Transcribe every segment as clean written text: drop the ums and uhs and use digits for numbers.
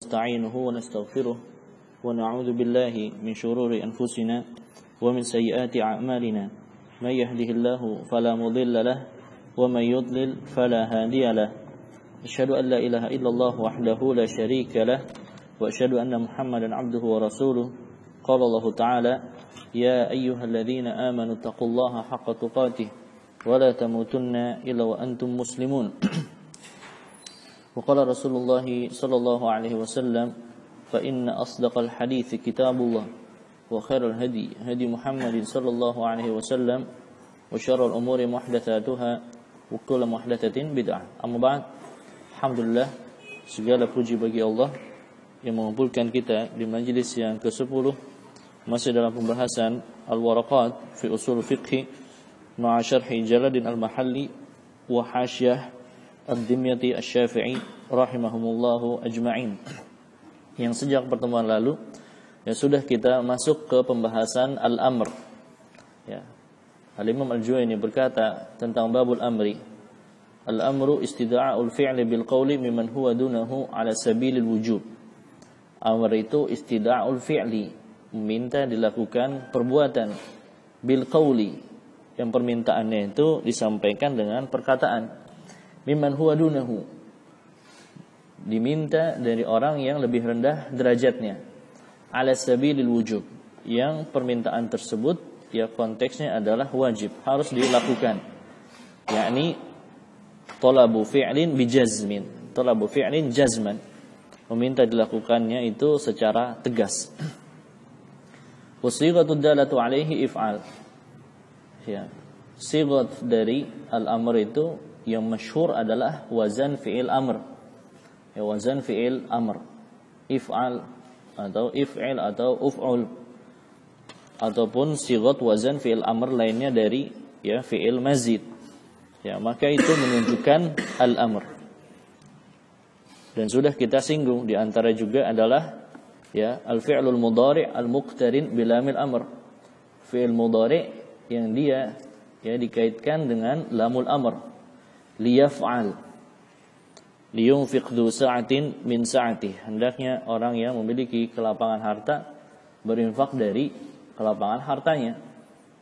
نستعينه ونستغفره ونعوذ بالله من شرور أنفسنا ومن سيئات أعمالنا من يهده الله فلا مضل له ومن يضلل فلا هادي له أشهد أن لا إله إلا الله وحده لا شريك له وأشهد أن محمدا عبده ورسوله قال الله تعالى يا أيها الذين آمنوا اتقوا الله حق تقاته ولا تموتن إلا وأنتم مسلمون وقال رسول الله صلى الله عليه وسلم فإن أصدق الحديث كتاب الله وخير الهدي هدي محمد صلى الله عليه وسلم وشر الأمور محدثاتها وكل محدثة بدعة. Amma ba'd. Alhamdulillah, segala puji bagi Allah yang mengumpulkan kita di majlis yang ke-10 masih dalam pembahasan Al-Waraqat fi Usul Fiqh ma'a syarhi Jalaluddin Al-Mahalli wa hasyah Ad-Dimyati Asy-Syafi'i rahimahumullahu ajma'in. Yang sejak pertemuan lalu sudah kita masuk ke pembahasan al-amr. Al-Imam Al-Juwayni berkata tentang babul amri. Al-amru istida'ul fi'li bil qawli mimman huwa dunahu ala sabilil wujub. Amr itu istida'ul fi'li, meminta dilakukan perbuatan, bil qawli, yang permintaannya itu disampaikan dengan perkataan. Mimman huwa dunahu, diminta dari orang yang lebih rendah derajatnya, ala sabilil wujub, yang permintaan tersebut ya konteksnya adalah wajib, harus dilakukan, yakni talabu fi'lin bijazmin, talabu fi'lin jazman, meminta dilakukannya itu secara tegas. Wasighatud dalatu alaihi if'al, ya, sighat dari al-amr itu yang masyhur adalah wazan fi'il amr. Ya, wazan fi'il amr. If'al atau if'il atau uf'ul. Ataupun sighat wazan fi'il amr lainnya dari ya fi'il mazid. Ya, maka itu menunjukkan al-amr. Dan sudah kita singgung di antara juga adalah ya al-fi'lul mudhari' al-muqtarin bilamil amr. Fi'il mudhari' yang dia ya dikaitkan dengan lamul amr. Liyaf'al liyunfiq dzu sa'atin min sa'atih, hendaknya orang yang memiliki kelapangan harta berinfak dari kelapangan hartanya.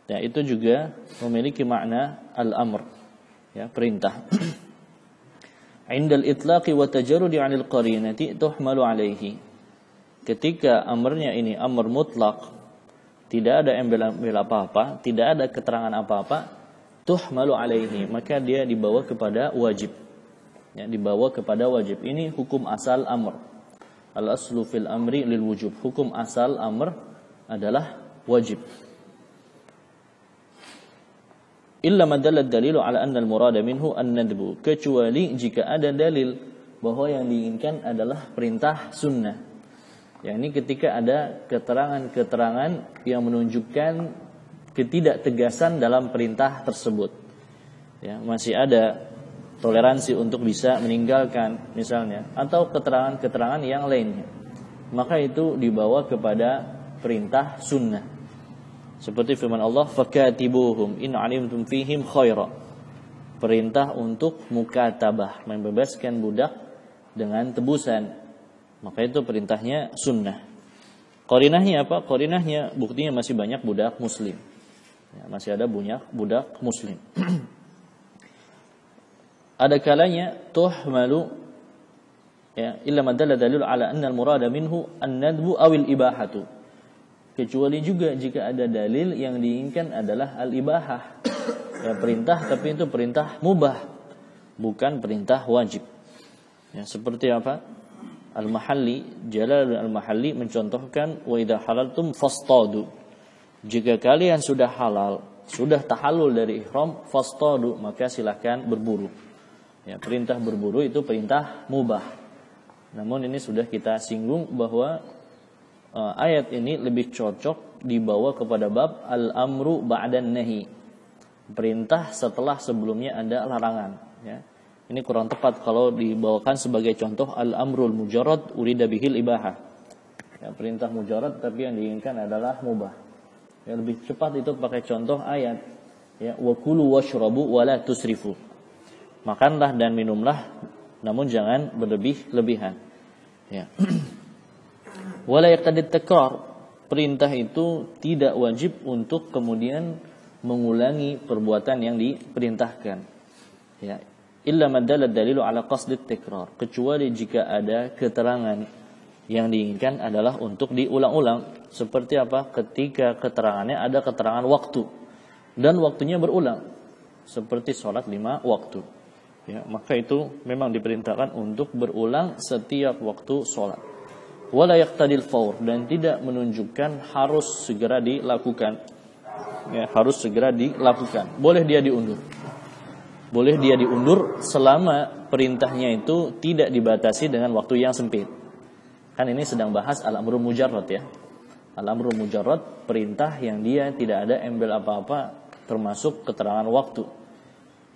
Ya, itu juga memiliki makna al-amr, ya, perintah. Indal itlaqi wa tajarrudi 'anil qarinati tuhmalu 'alaihi. Ketika amrnya ini amr mutlak, tidak ada embel-embel apa-apa, tidak ada keterangan apa-apa, tuhmalu alaihi, maka dia dibawa kepada wajib. Ya, dibawa kepada wajib. Ini hukum asal amr. Al-aslu fil amri lil wujub. Hukum asal amr adalah wajib. Illa ma dalla dalilu ala anna al-murada minhu an-nadbu, kecuali jika ada dalil bahwa yang diinginkan adalah perintah sunnah. Ya, ini ketika ada keterangan-keterangan yang menunjukkan ketidaktegasan dalam perintah tersebut. Ya, masih ada toleransi untuk bisa meninggalkan misalnya, atau keterangan-keterangan yang lainnya, maka itu dibawa kepada perintah sunnah. Seperti firman Allah, fakatibuhum in alimtum fihim khaira. Perintah untuk mukatabah, membebaskan budak dengan tebusan, maka itu perintahnya sunnah. Qarinahnya apa? Qarinahnya buktinya masih banyak budak muslim. Ya, masih ada banyak budak muslim. Ada kalanya tuhmalu ya illa madalla dalil ala anna al-murada minhu an-nadbu aw al-ibahatu. Kecuali juga jika ada dalil yang diinginkan adalah al-ibahah. Ya, perintah tapi itu perintah mubah, bukan perintah wajib. Ya, seperti apa? Al-Mahalli, Jalaluddin Al-Mahalli mencontohkan wa idza halaltum fastadu. Jika kalian sudah halal, sudah tahallul dari ihram, fastadu, maka silakan berburu. Ya, perintah berburu itu perintah mubah. Namun ini sudah kita singgung bahwa ayat ini lebih cocok dibawa kepada bab al-amru ba'dan nahi. Perintah setelah sebelumnya ada larangan. Ya. Ini kurang tepat kalau dibawakan sebagai contoh al-amrul mujarrad urida bihil ibahah. Ya, perintah mujarrad tapi yang diinginkan adalah mubah. Ya, lebih cepat itu pakai contoh ayat, ya, wa kulu washrabu wa la tusrifu. Makanlah dan minumlah namun jangan berlebih-lebihan. Ya. Wala yaqtadi takrar, perintah itu tidak wajib untuk kemudian mengulangi perbuatan yang diperintahkan. Ya, illa ma dalla dalilu ala qasdi takrar, kecuali jika ada keterangan yang diinginkan adalah untuk diulang-ulang. Seperti apa? Ketika keterangannya ada keterangan waktu dan waktunya berulang, seperti sholat 5 waktu. Ya, maka itu memang diperintahkan untuk berulang setiap waktu sholat. Wala yaqtadil faur, dan tidak menunjukkan harus segera dilakukan. Ya, harus segera dilakukan. Boleh dia diundur. Boleh dia diundur selama perintahnya itu tidak dibatasi dengan waktu yang sempit. Kan ini sedang bahas al-amrul mujarrad ya. Al-amrul mujarrad, perintah yang dia tidak ada embel apa-apa termasuk keterangan waktu.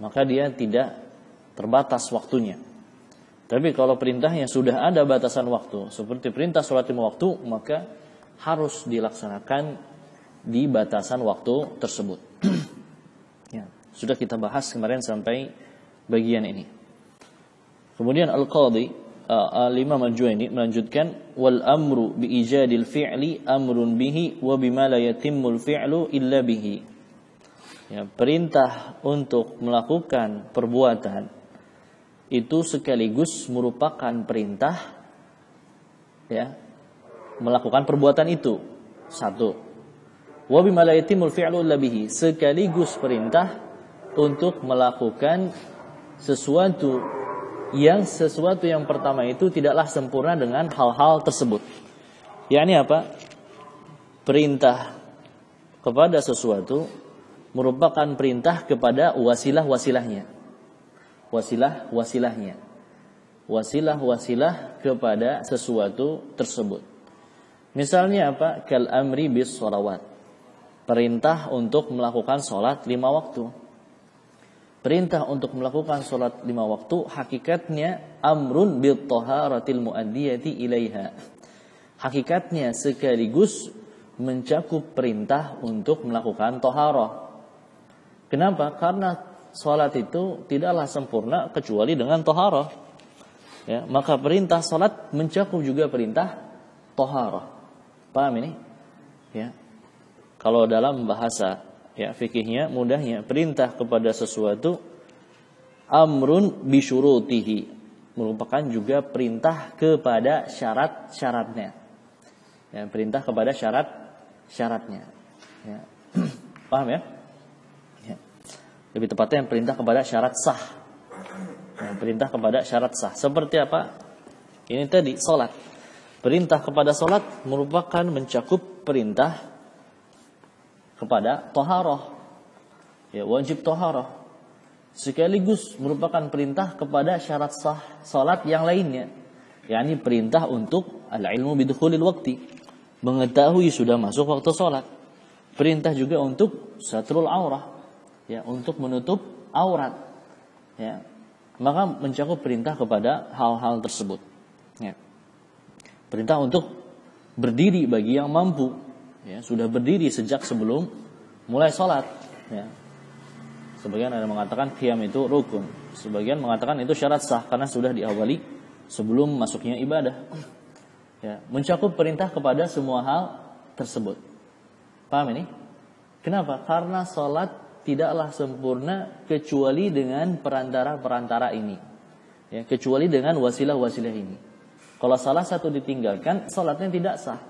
Maka dia tidak terbatas waktunya. Tapi kalau perintahnya sudah ada batasan waktu, seperti perintah sholat 5 waktu, maka harus dilaksanakan di batasan waktu tersebut. Ya, sudah kita bahas kemarin sampai bagian ini. Kemudian Al-Qadhi Al-Imam Al-Juwaini melanjutkan, wal amru bi ijadil fi'li amrun bihi wa bima la yatimmul fi'lu illa bihi. Ya, perintah untuk melakukan perbuatan itu sekaligus merupakan perintah ya melakukan perbuatan itu. Satu, wa bima la yatimul fi'lu illa bihi, sekaligus perintah untuk melakukan sesuatu yang pertama itu tidaklah sempurna dengan hal-hal tersebut. Yakni apa? Perintah kepada sesuatu merupakan perintah kepada wasilah-wasilahnya. Wasilah kepada sesuatu tersebut. Misalnya apa? Kal amri bis sholawat, perintah untuk melakukan sholat 5 waktu. Perintah untuk melakukan sholat 5 waktu hakikatnya amrun bil taharatil muaddiyati ilaiha. Hakikatnya sekaligus mencakup perintah untuk melakukan taharah. Kenapa? Karena sholat itu tidaklah sempurna kecuali dengan taharah. Ya, maka perintah sholat mencakup juga perintah taharah. Paham ini? Ya. Kalau dalam bahasa ya fikihnya mudahnya, perintah kepada sesuatu amrun bi syurutihi, merupakan juga perintah kepada syarat-syaratnya. Ya, perintah kepada syarat-syaratnya. Ya. Paham ya? Lebih tepatnya perintah kepada syarat sah. Perintah kepada syarat sah. Seperti apa? Ini tadi sholat. Perintah kepada sholat merupakan mencakup perintah kepada taharah. Ya, wajib taharah. Sekaligus merupakan perintah kepada syarat sah sholat yang lainnya. yakni perintah untuk al-ilmu bidukhulil waqti, mengetahui sudah masuk waktu sholat. Perintah juga untuk satrul aurah, ya, untuk menutup aurat, ya. Maka mencakup perintah kepada hal-hal tersebut, ya. Perintah untuk berdiri bagi yang mampu, ya, sudah berdiri sejak sebelum mulai sholat, ya. Sebagian ada mengatakan qiyam itu rukun, sebagian mengatakan itu syarat sah karena sudah diawali sebelum masuknya ibadah, ya. Mencakup perintah kepada semua hal tersebut. Paham ini? Kenapa? Karena sholat tidaklah sempurna kecuali dengan perantara-perantara ini, ya, kecuali dengan wasilah-wasilah ini. Kalau salah satu ditinggalkan, sholatnya tidak sah.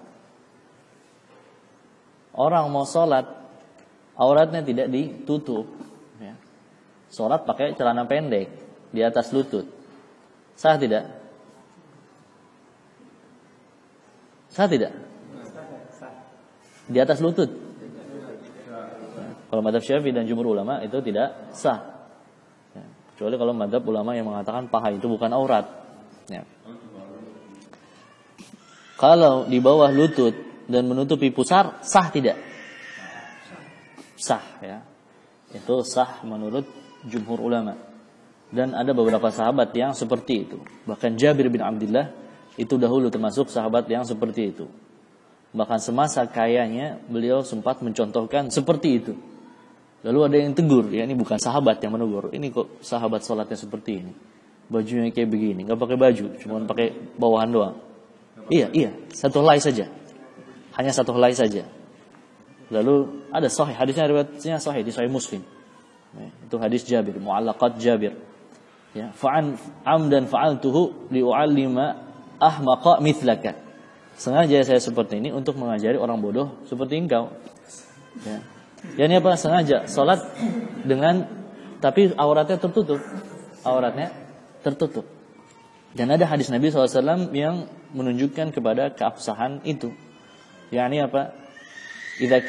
Orang mau sholat, auratnya tidak ditutup, ya. Sholat pakai celana pendek di atas lutut, sah tidak? Sah tidak? Di atas lutut. Kalau madhab Syafi'i dan jumhur ulama itu tidak sah, ya. Kecuali kalau madhab ulama yang mengatakan paha itu bukan aurat, ya. Kalau di bawah lutut dan menutupi pusar, sah tidak? Sah, ya. Itu sah menurut jumhur ulama. Dan ada beberapa sahabat yang seperti itu. Bahkan Jabir bin Abdullah itu dahulu termasuk sahabat yang seperti itu. Bahkan semasa kayanya beliau sempat mencontohkan seperti itu. Lalu ada yang tegur, ya, ini bukan sahabat yang menegur, ini kok sahabat sholatnya seperti ini, bajunya kayak begini, nggak pakai baju, cuma pakai bawahan doang. Iya, satu helai saja. Hanya satu helai saja. Lalu ada sahih, hadisnya riwayatnya sahih di Sahih Muslim. Itu hadis Jabir, mu'allaqat Jabir. Ya, fa'an amdan fa'altuhu li'u'allima ahmaqa mithlaka. Sengaja saya seperti ini untuk mengajari orang bodoh seperti engkau. Ya. Yani apa? Sengaja salat dengan tapi auratnya tertutup. Auratnya tertutup. Dan ada hadis Nabi SAW yang menunjukkan kepada keabsahan itu. Yani apa? Idza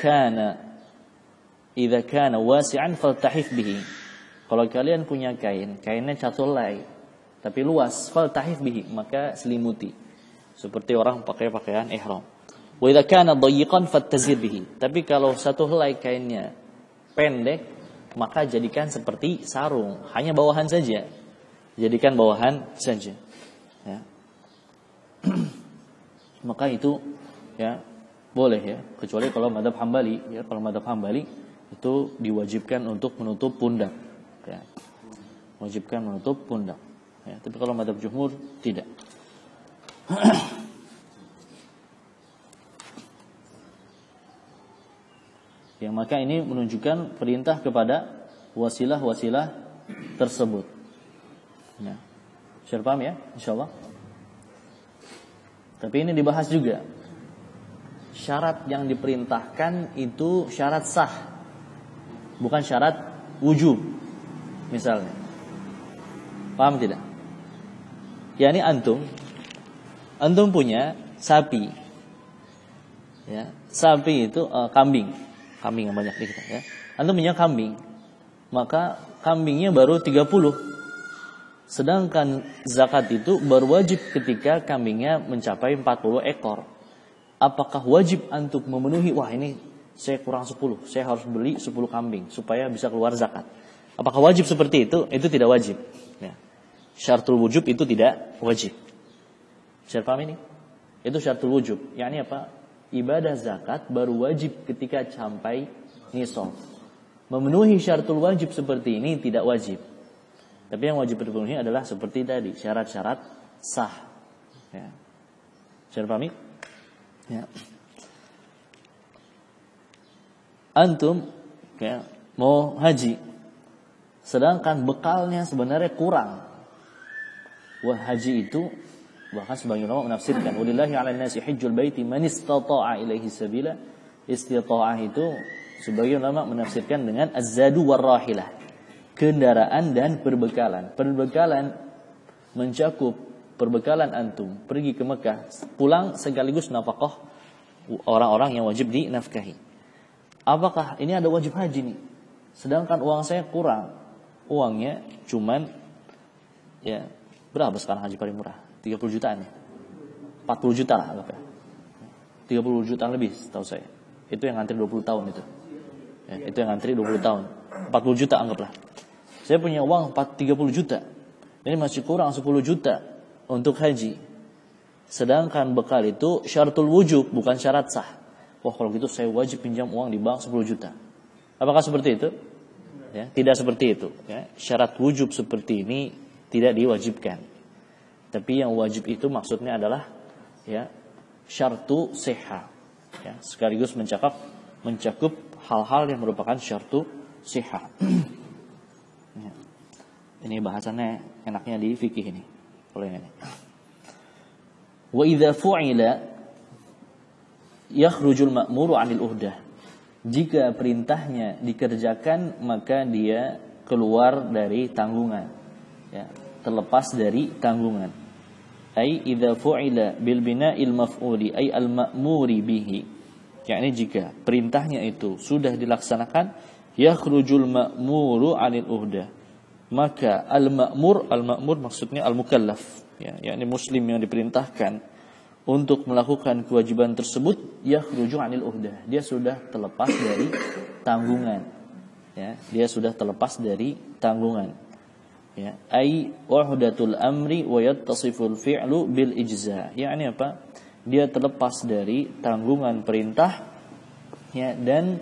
kana wasi'an faltahif bihi. Kalau kalian punya kainnya satu helai, tapi luas, faltahif bihi, maka selimuti. Seperti orang pakai pakaian ihram. Wa idza kana dayyiqan fattazir bihi. Tapi kalau satu helai kainnya pendek, maka jadikan seperti sarung, hanya bawahan saja. Jadikan bawahan saja. Ya. Maka itu ya boleh ya, kecuali kalau mazhab Hambali ya, kalau mazhab Hambali itu diwajibkan untuk menutup pundak ya. Wajibkan menutup pundak ya, tapi kalau mazhab jumhur tidak. Ya, maka ini menunjukkan perintah kepada wasilah-wasilah tersebut. Ya. Sudah paham ya? Insyaallah. Tapi ini dibahas juga. Syarat yang diperintahkan itu syarat sah, bukan syarat wujub. Misalnya, paham tidak? Ya, ini antum punya sapi, ya, sapi itu kambing yang banyak di kita. Ya. Antum punya kambing, maka kambingnya baru 30. Sedangkan zakat itu baru wajib ketika kambingnya mencapai 40 ekor. Apakah wajib antum memenuhi, wah ini saya kurang 10, saya harus beli 10 kambing supaya bisa keluar zakat. Apakah wajib seperti itu? Itu tidak wajib. Ya. Syaratul wujub itu tidak wajib. Saya paham ini? Itu syaratul wujub. Yakni apa? Ibadah zakat baru wajib ketika sampai nisab. Memenuhi syaratul wajib seperti ini tidak wajib. Tapi yang wajib dipenuhi adalah seperti tadi, syarat-syarat sah. Ya. Saya paham ini? Ya. Antum ya, mau haji, sedangkan bekalnya sebenarnya kurang. Wah, haji itu bahkan sebagian ulama menafsirkan, "Walillahi 'alan nasi hajjul baiti man istata'a ilaihi sabila." Istita'ah itu sebagian ulama menafsirkan dengan az-zadu war-rahilah. Kendaraan dan perbekalan. Perbekalan mencakup perbekalan antum pergi ke Mekah, pulang sekaligus nafkah orang-orang yang wajib dinafkahi. Apakah ini ada wajib haji nih? Sedangkan uang saya kurang. Uangnya cuman ya berapa sekarang haji paling murah? 30 jutaan ya. 40 juta lah anggap ya. 30 jutaan lebih setahu saya. Itu yang ngantri 20 tahun itu. Ya, itu yang ngantri 20 tahun. 40 juta anggaplah. Saya punya uang 30 juta. Ini masih kurang 10 juta untuk haji. Sedangkan bekal itu syaratul wujub, bukan syarat sah. Wah, kalau gitu saya wajib pinjam uang di bank 10 juta. Apakah seperti itu? Ya, tidak seperti itu. Ya, syarat wujub seperti ini tidak diwajibkan. Tapi yang wajib itu maksudnya adalah ya syartu sihah. Ya, sekaligus mencakup hal-hal yang merupakan syartu sihah. Ya. Ini bahasannya enaknya di fikih ini. Kalau ini. Wa idza fu'ila yakhrujul ma'muru 'anil uhdah. Jika perintahnya dikerjakan maka dia keluar dari tanggungan. Ya, terlepas dari tanggungan. Ai idza fu'ila bil bina'il maf'uli ay al ma'muri bihi. Yakni jika perintahnya itu sudah dilaksanakan, yakhrujul ma'muru 'anil uhdah. Maka al-ma'mur maksudnya al-mukallaf, ya, yakni muslim yang diperintahkan untuk melakukan kewajiban tersebut, yakhruju 'anil uhdah. Dia sudah terlepas dari tanggungan. Ya, dia sudah terlepas dari tanggungan. Ya, ai wahdatul amri wa yattasiful fi'lu bil ijza. Yakni apa? Dia terlepas dari tanggungan perintah, ya, dan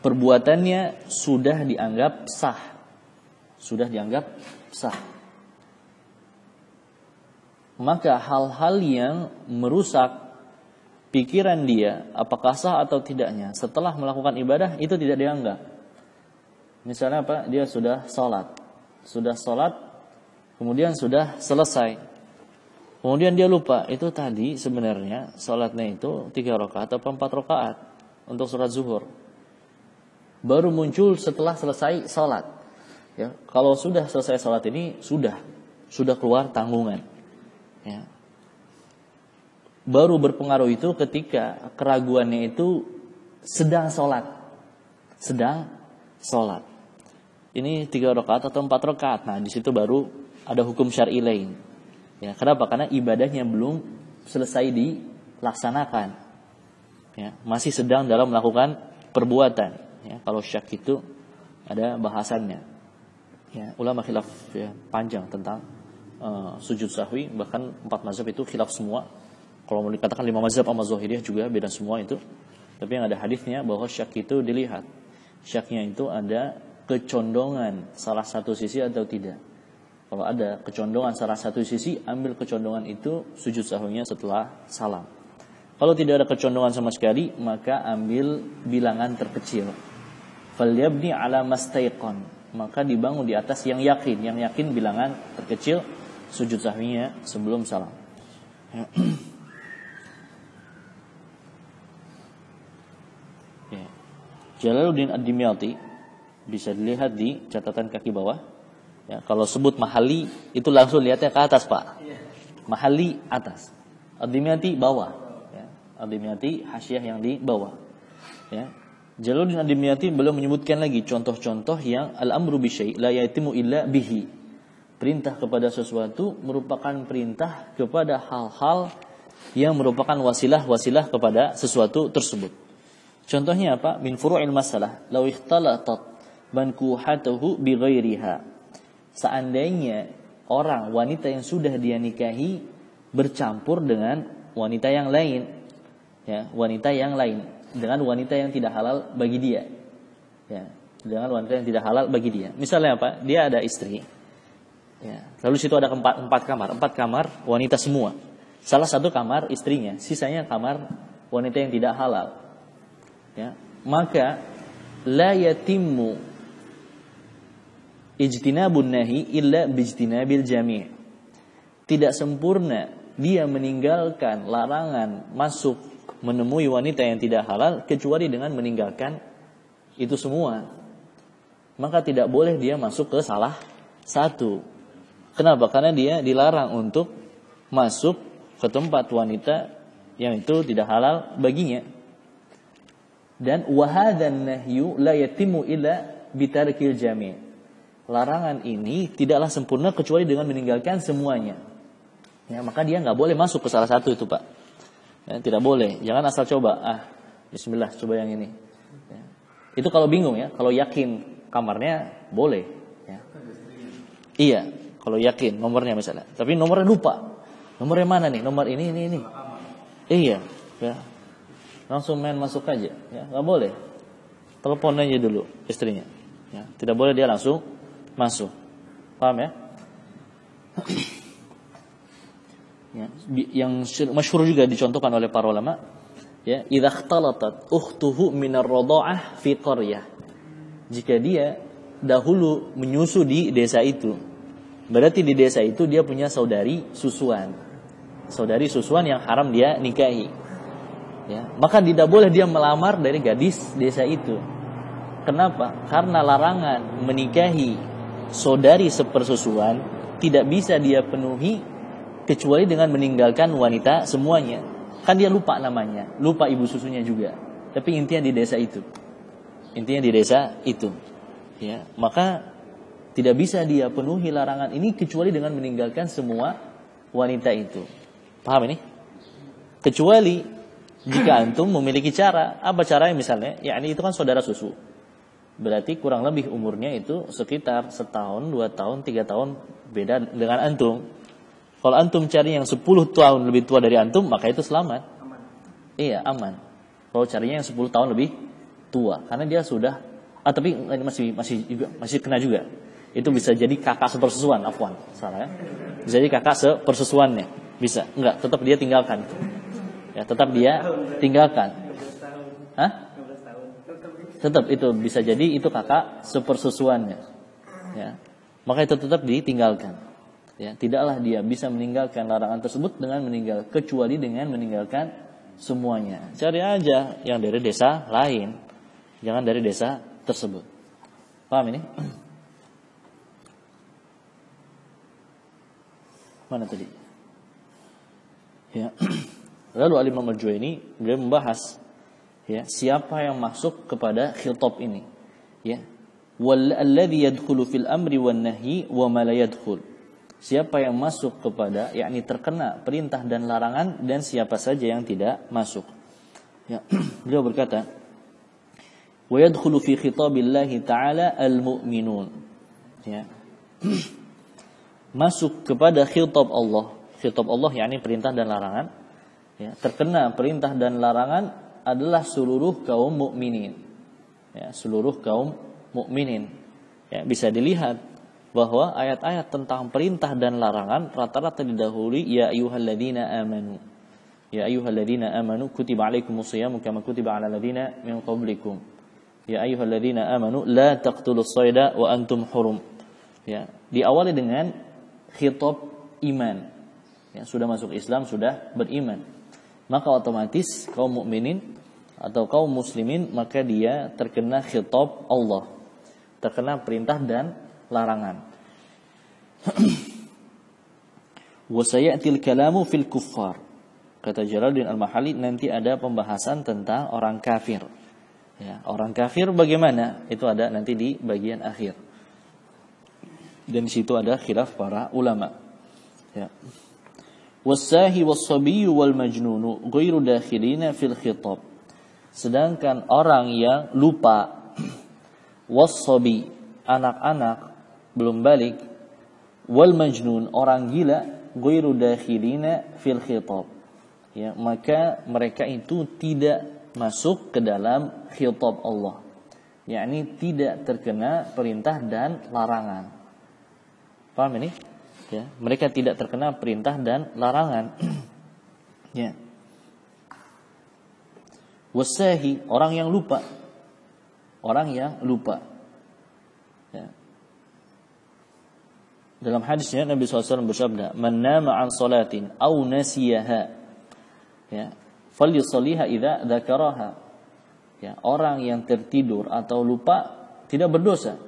perbuatannya sudah dianggap sah. Sudah dianggap sah. maka hal-hal yang merusak pikiran dia, apakah sah atau tidaknya setelah melakukan ibadah, itu tidak dianggap. Misalnya apa? Dia sudah sholat, kemudian sudah selesai, kemudian dia lupa, itu tadi sebenarnya sholatnya itu 3 rakaat atau 4 rakaat untuk sholat zuhur. Baru muncul setelah selesai sholat. Ya, kalau sudah selesai sholat ini sudah keluar tanggungan. Ya. Baru berpengaruh itu ketika keraguannya itu sedang sholat. Ini 3 rakaat atau 4 rakaat. Nah, di situ baru ada hukum syar'i lain. Ya, kenapa? Karena ibadahnya belum selesai dilaksanakan. Ya, masih sedang dalam melakukan perbuatan. Ya, kalau syak itu ada bahasannya. Ya, ulama khilaf ya, panjang tentang sujud sahwi, bahkan 4 mazhab itu khilaf semua. Kalau mau dikatakan 5 mazhab sama Zahiriyah juga beda semua itu. Tapi yang ada hadisnya bahwa syak itu dilihat. Syaknya itu ada kecondongan salah satu sisi atau tidak. Kalau ada kecondongan salah satu sisi, ambil kecondongan itu sujud sahwinya setelah salam. Kalau tidak ada kecondongan sama sekali, maka ambil bilangan terkecil. Falyabni ala mastaiqan. Maka dibangun di atas yang yakin bilangan terkecil sujud sahwinya sebelum salam. Jalaluddin Ad-Dimyati bisa dilihat di catatan kaki bawah. Ya, kalau sebut mahali itu langsung lihatnya ke atas, Pak. Mahali atas, Ad-Dimyati bawah. Ya, Ad-Dimyati hasyiah yang di bawah. Ya. Jalaluddin Ad-Dimyati belum menyebutkan lagi contoh-contoh yang al-amru bisyai' la yatimu illa bihi. Perintah kepada sesuatu merupakan perintah kepada hal-hal yang merupakan wasilah kepada sesuatu tersebut. Contohnya apa? Min furu'il masalah, law ikhtalatat mankuhatuhu bi ghairiha. Seandainya wanita yang sudah dia nikahi bercampur dengan wanita yang lain, ya, wanita yang lain dengan wanita yang tidak halal bagi dia. Ya, dengan wanita yang tidak halal bagi dia. Misalnya apa? Dia ada istri. Ya, lalu situ ada 4 kamar wanita semua. Salah satu kamar istrinya, sisanya kamar wanita yang tidak halal. Ya, maka la yatimmu ijtinabun nahi illa bijtinabil jami'. Tidak sempurna dia meninggalkan larangan masuk menemui wanita yang tidak halal kecuali dengan meninggalkan itu semua. Maka tidak boleh dia masuk ke salah satu. Kenapa? Karena dia dilarang untuk masuk ke tempat wanita yang itu tidak halal baginya. Dan wahadzan nahyu la yatimu illa bitarkil jami'. Larangan ini tidaklah sempurna kecuali dengan meninggalkan semuanya. Ya, maka dia nggak boleh masuk ke salah satu itu, Pak. Ya, tidak boleh. Jangan asal coba. Bismillah, coba yang ini. Ya. Itu kalau bingung ya. Kalau yakin kamarnya boleh. Ya. Iya, kalau yakin nomornya misalnya. Tapi nomornya lupa. Nomornya mana nih? Nomor ini. Iya. Ya. Langsung main masuk aja, ya, nggak boleh. Telepon aja dulu istrinya, ya, tidak boleh dia langsung masuk. Paham ya? Ya, yang masyhur juga dicontohkan oleh para ulama, ya, idza ikhtalatat ukhtuhu min ar-radha'ah fi qaryah. Jika dia dahulu menyusu di desa itu, berarti di desa itu dia punya saudari susuan yang haram dia nikahi. Ya, maka tidak boleh dia melamar dari gadis desa itu. Kenapa? Karena larangan menikahi saudari sepersusuan tidak bisa dia penuhi kecuali dengan meninggalkan wanita semuanya. Kan dia lupa namanya, lupa ibu susunya juga. Tapi intinya di desa itu. Ya, maka tidak bisa dia penuhi larangan ini kecuali dengan meninggalkan semua wanita itu. Paham ini? Kecuali jika antum memiliki cara, apa caranya misalnya? Ya, ini itu kan saudara susu. Berarti kurang lebih umurnya itu sekitar 1 tahun, 2 tahun, 3 tahun beda dengan antum. Kalau antum cari yang 10 tahun lebih tua dari antum, maka itu selamat. Aman. Iya, aman. Kalau carinya yang 10 tahun lebih tua, karena dia sudah tapi masih kena juga. Itu bisa jadi kakak sepersusuan, afwan. Salah ya. Bisa jadi kakak sepersusuannya. Bisa? Enggak, tetap dia tinggalkan. Ya, tetap dia tinggalkan. Hah? Tetap itu bisa jadi itu kakak sepersusuannya. Ya. Maka itu tetap ditinggalkan. Ya, tidaklah dia bisa meninggalkan larangan tersebut kecuali dengan meninggalkan semuanya. Cari aja yang dari desa lain, jangan dari desa tersebut. Paham ini? Mana tadi? Ya. Lalu Al-Imam Al-Juwaini beliau membahas ya, siapa yang masuk kepada khitab ini. Ya. Walladzi yadkhulu fil amri wan nahyi wa ma la yadkhul. Siapa yang masuk kepada, yakni terkena perintah dan larangan, dan siapa saja yang tidak masuk. Ya. Beliau berkata, wa yadkhulu fi khitabillahi ta'ala al-mu'minun. Ya. Masuk kepada khitab Allah. Khitab Allah yakni perintah dan larangan. Ya, terkena perintah dan larangan adalah seluruh kaum mukminin. Ya, seluruh kaum mukminin. Ya, bisa dilihat bahwa ayat-ayat tentang perintah dan larangan rata-rata didahului ya ayyuhalladzina amanu. Ya ayyuhalladzina amanu kutiba alaikumusyamu kama kutiba alal ladzina min qablikum. Ya ayyuhalladzina amanu la taqtulus sayda wa antum hurum. Ya, diawali dengan khitab iman. Ya, sudah masuk Islam, sudah beriman. Maka otomatis kaum mukminin atau kaum muslimin maka dia terkena khitab Allah. Terkena perintah dan larangan. Wa sayatil kalamu fil kuffar. Kata Jalaluddin Al-Mahalli, nanti ada pembahasan tentang orang kafir. Ya, orang kafir bagaimana? Itu ada nanti di bagian akhir. Dan di situ ada khilaf para ulama. Ya. Wasahi was-sabiy wal majnun ghairu dakhilina fil khitab. Sedangkan orang yang lupa, was-sabi, anak-anak belum balik, wal majnun, orang gila, ghairu dakhilina fil khitab. Ya, maka mereka itu tidak masuk ke dalam khitab Allah. Yakni tidak terkena perintah dan larangan. Paham ini? Ya, mereka tidak terkena perintah dan larangan. Ya. Wasahi, orang yang lupa. Orang yang lupa. Ya. Dalam hadisnya Nabi SAW bersabda, "Man nama an salatin aw nasiyaha, ya, falyusalliha idza dzakaraha." Ya, orang yang tertidur atau lupa tidak berdosa.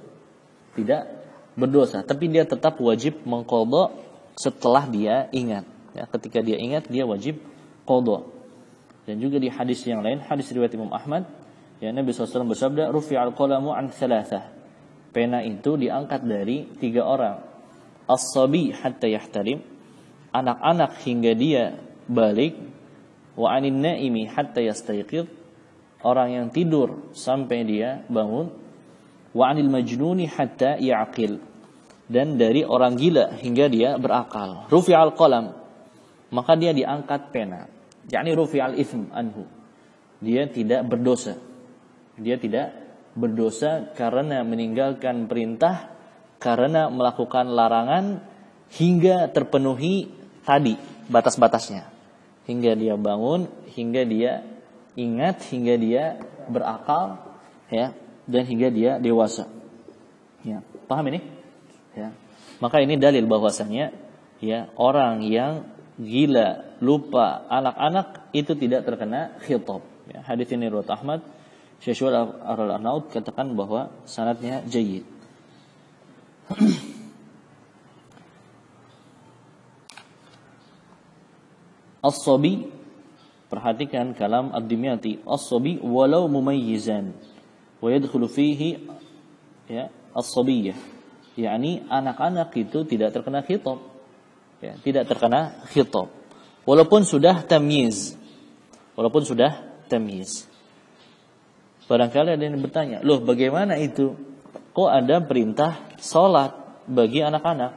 Tidak berdosa, tapi dia tetap wajib mengqadha setelah dia ingat. Ya, ketika dia ingat dia wajib qadha. Dan juga di hadis yang lain, hadis riwayat Imam Ahmad, ya, Nabi SAW bersabda, "Rufi'al qalamu an thalathah." Pena itu diangkat dari 3 orang. As-sabi hatta yahtalim, anak-anak hingga dia balik. Wa anin naimi hatta yastayqidh, orang yang tidur sampai dia bangun. Wa anil majnuni hatta ya'qil, dan dari orang gila hingga dia berakal. Rufi'al qalam, maka dia diangkat pena. Yakni rufi'al itsm anhu, dia tidak berdosa. Dia tidak berdosa karena meninggalkan perintah, karena melakukan larangan hingga terpenuhi tadi batas-batasnya. Hingga dia bangun, hingga dia ingat, hingga dia berakal, ya, dan hingga dia dewasa. Ya, paham ini? Ya. Maka ini dalil bahwasanya ya, orang yang gila, lupa, anak-anak itu tidak terkena khitab. Ya, hadis ini riwayat Ahmad. Syekh Syuaib Al-Arnaud katakan bahwa sanadnya jayyid. As-sabi, perhatikan kalam Ad-Dimyati, as-sabi walau mumayyizan wa yadkhulu fihi, ya, as-sabiyyah, yakni anak-anak itu tidak terkena khitab. Ya, tidak terkena khitab walaupun sudah tamyiz. Walaupun sudah tamyiz. Barangkali ada yang bertanya, "Loh, bagaimana itu? Kok ada perintah salat bagi anak-anak?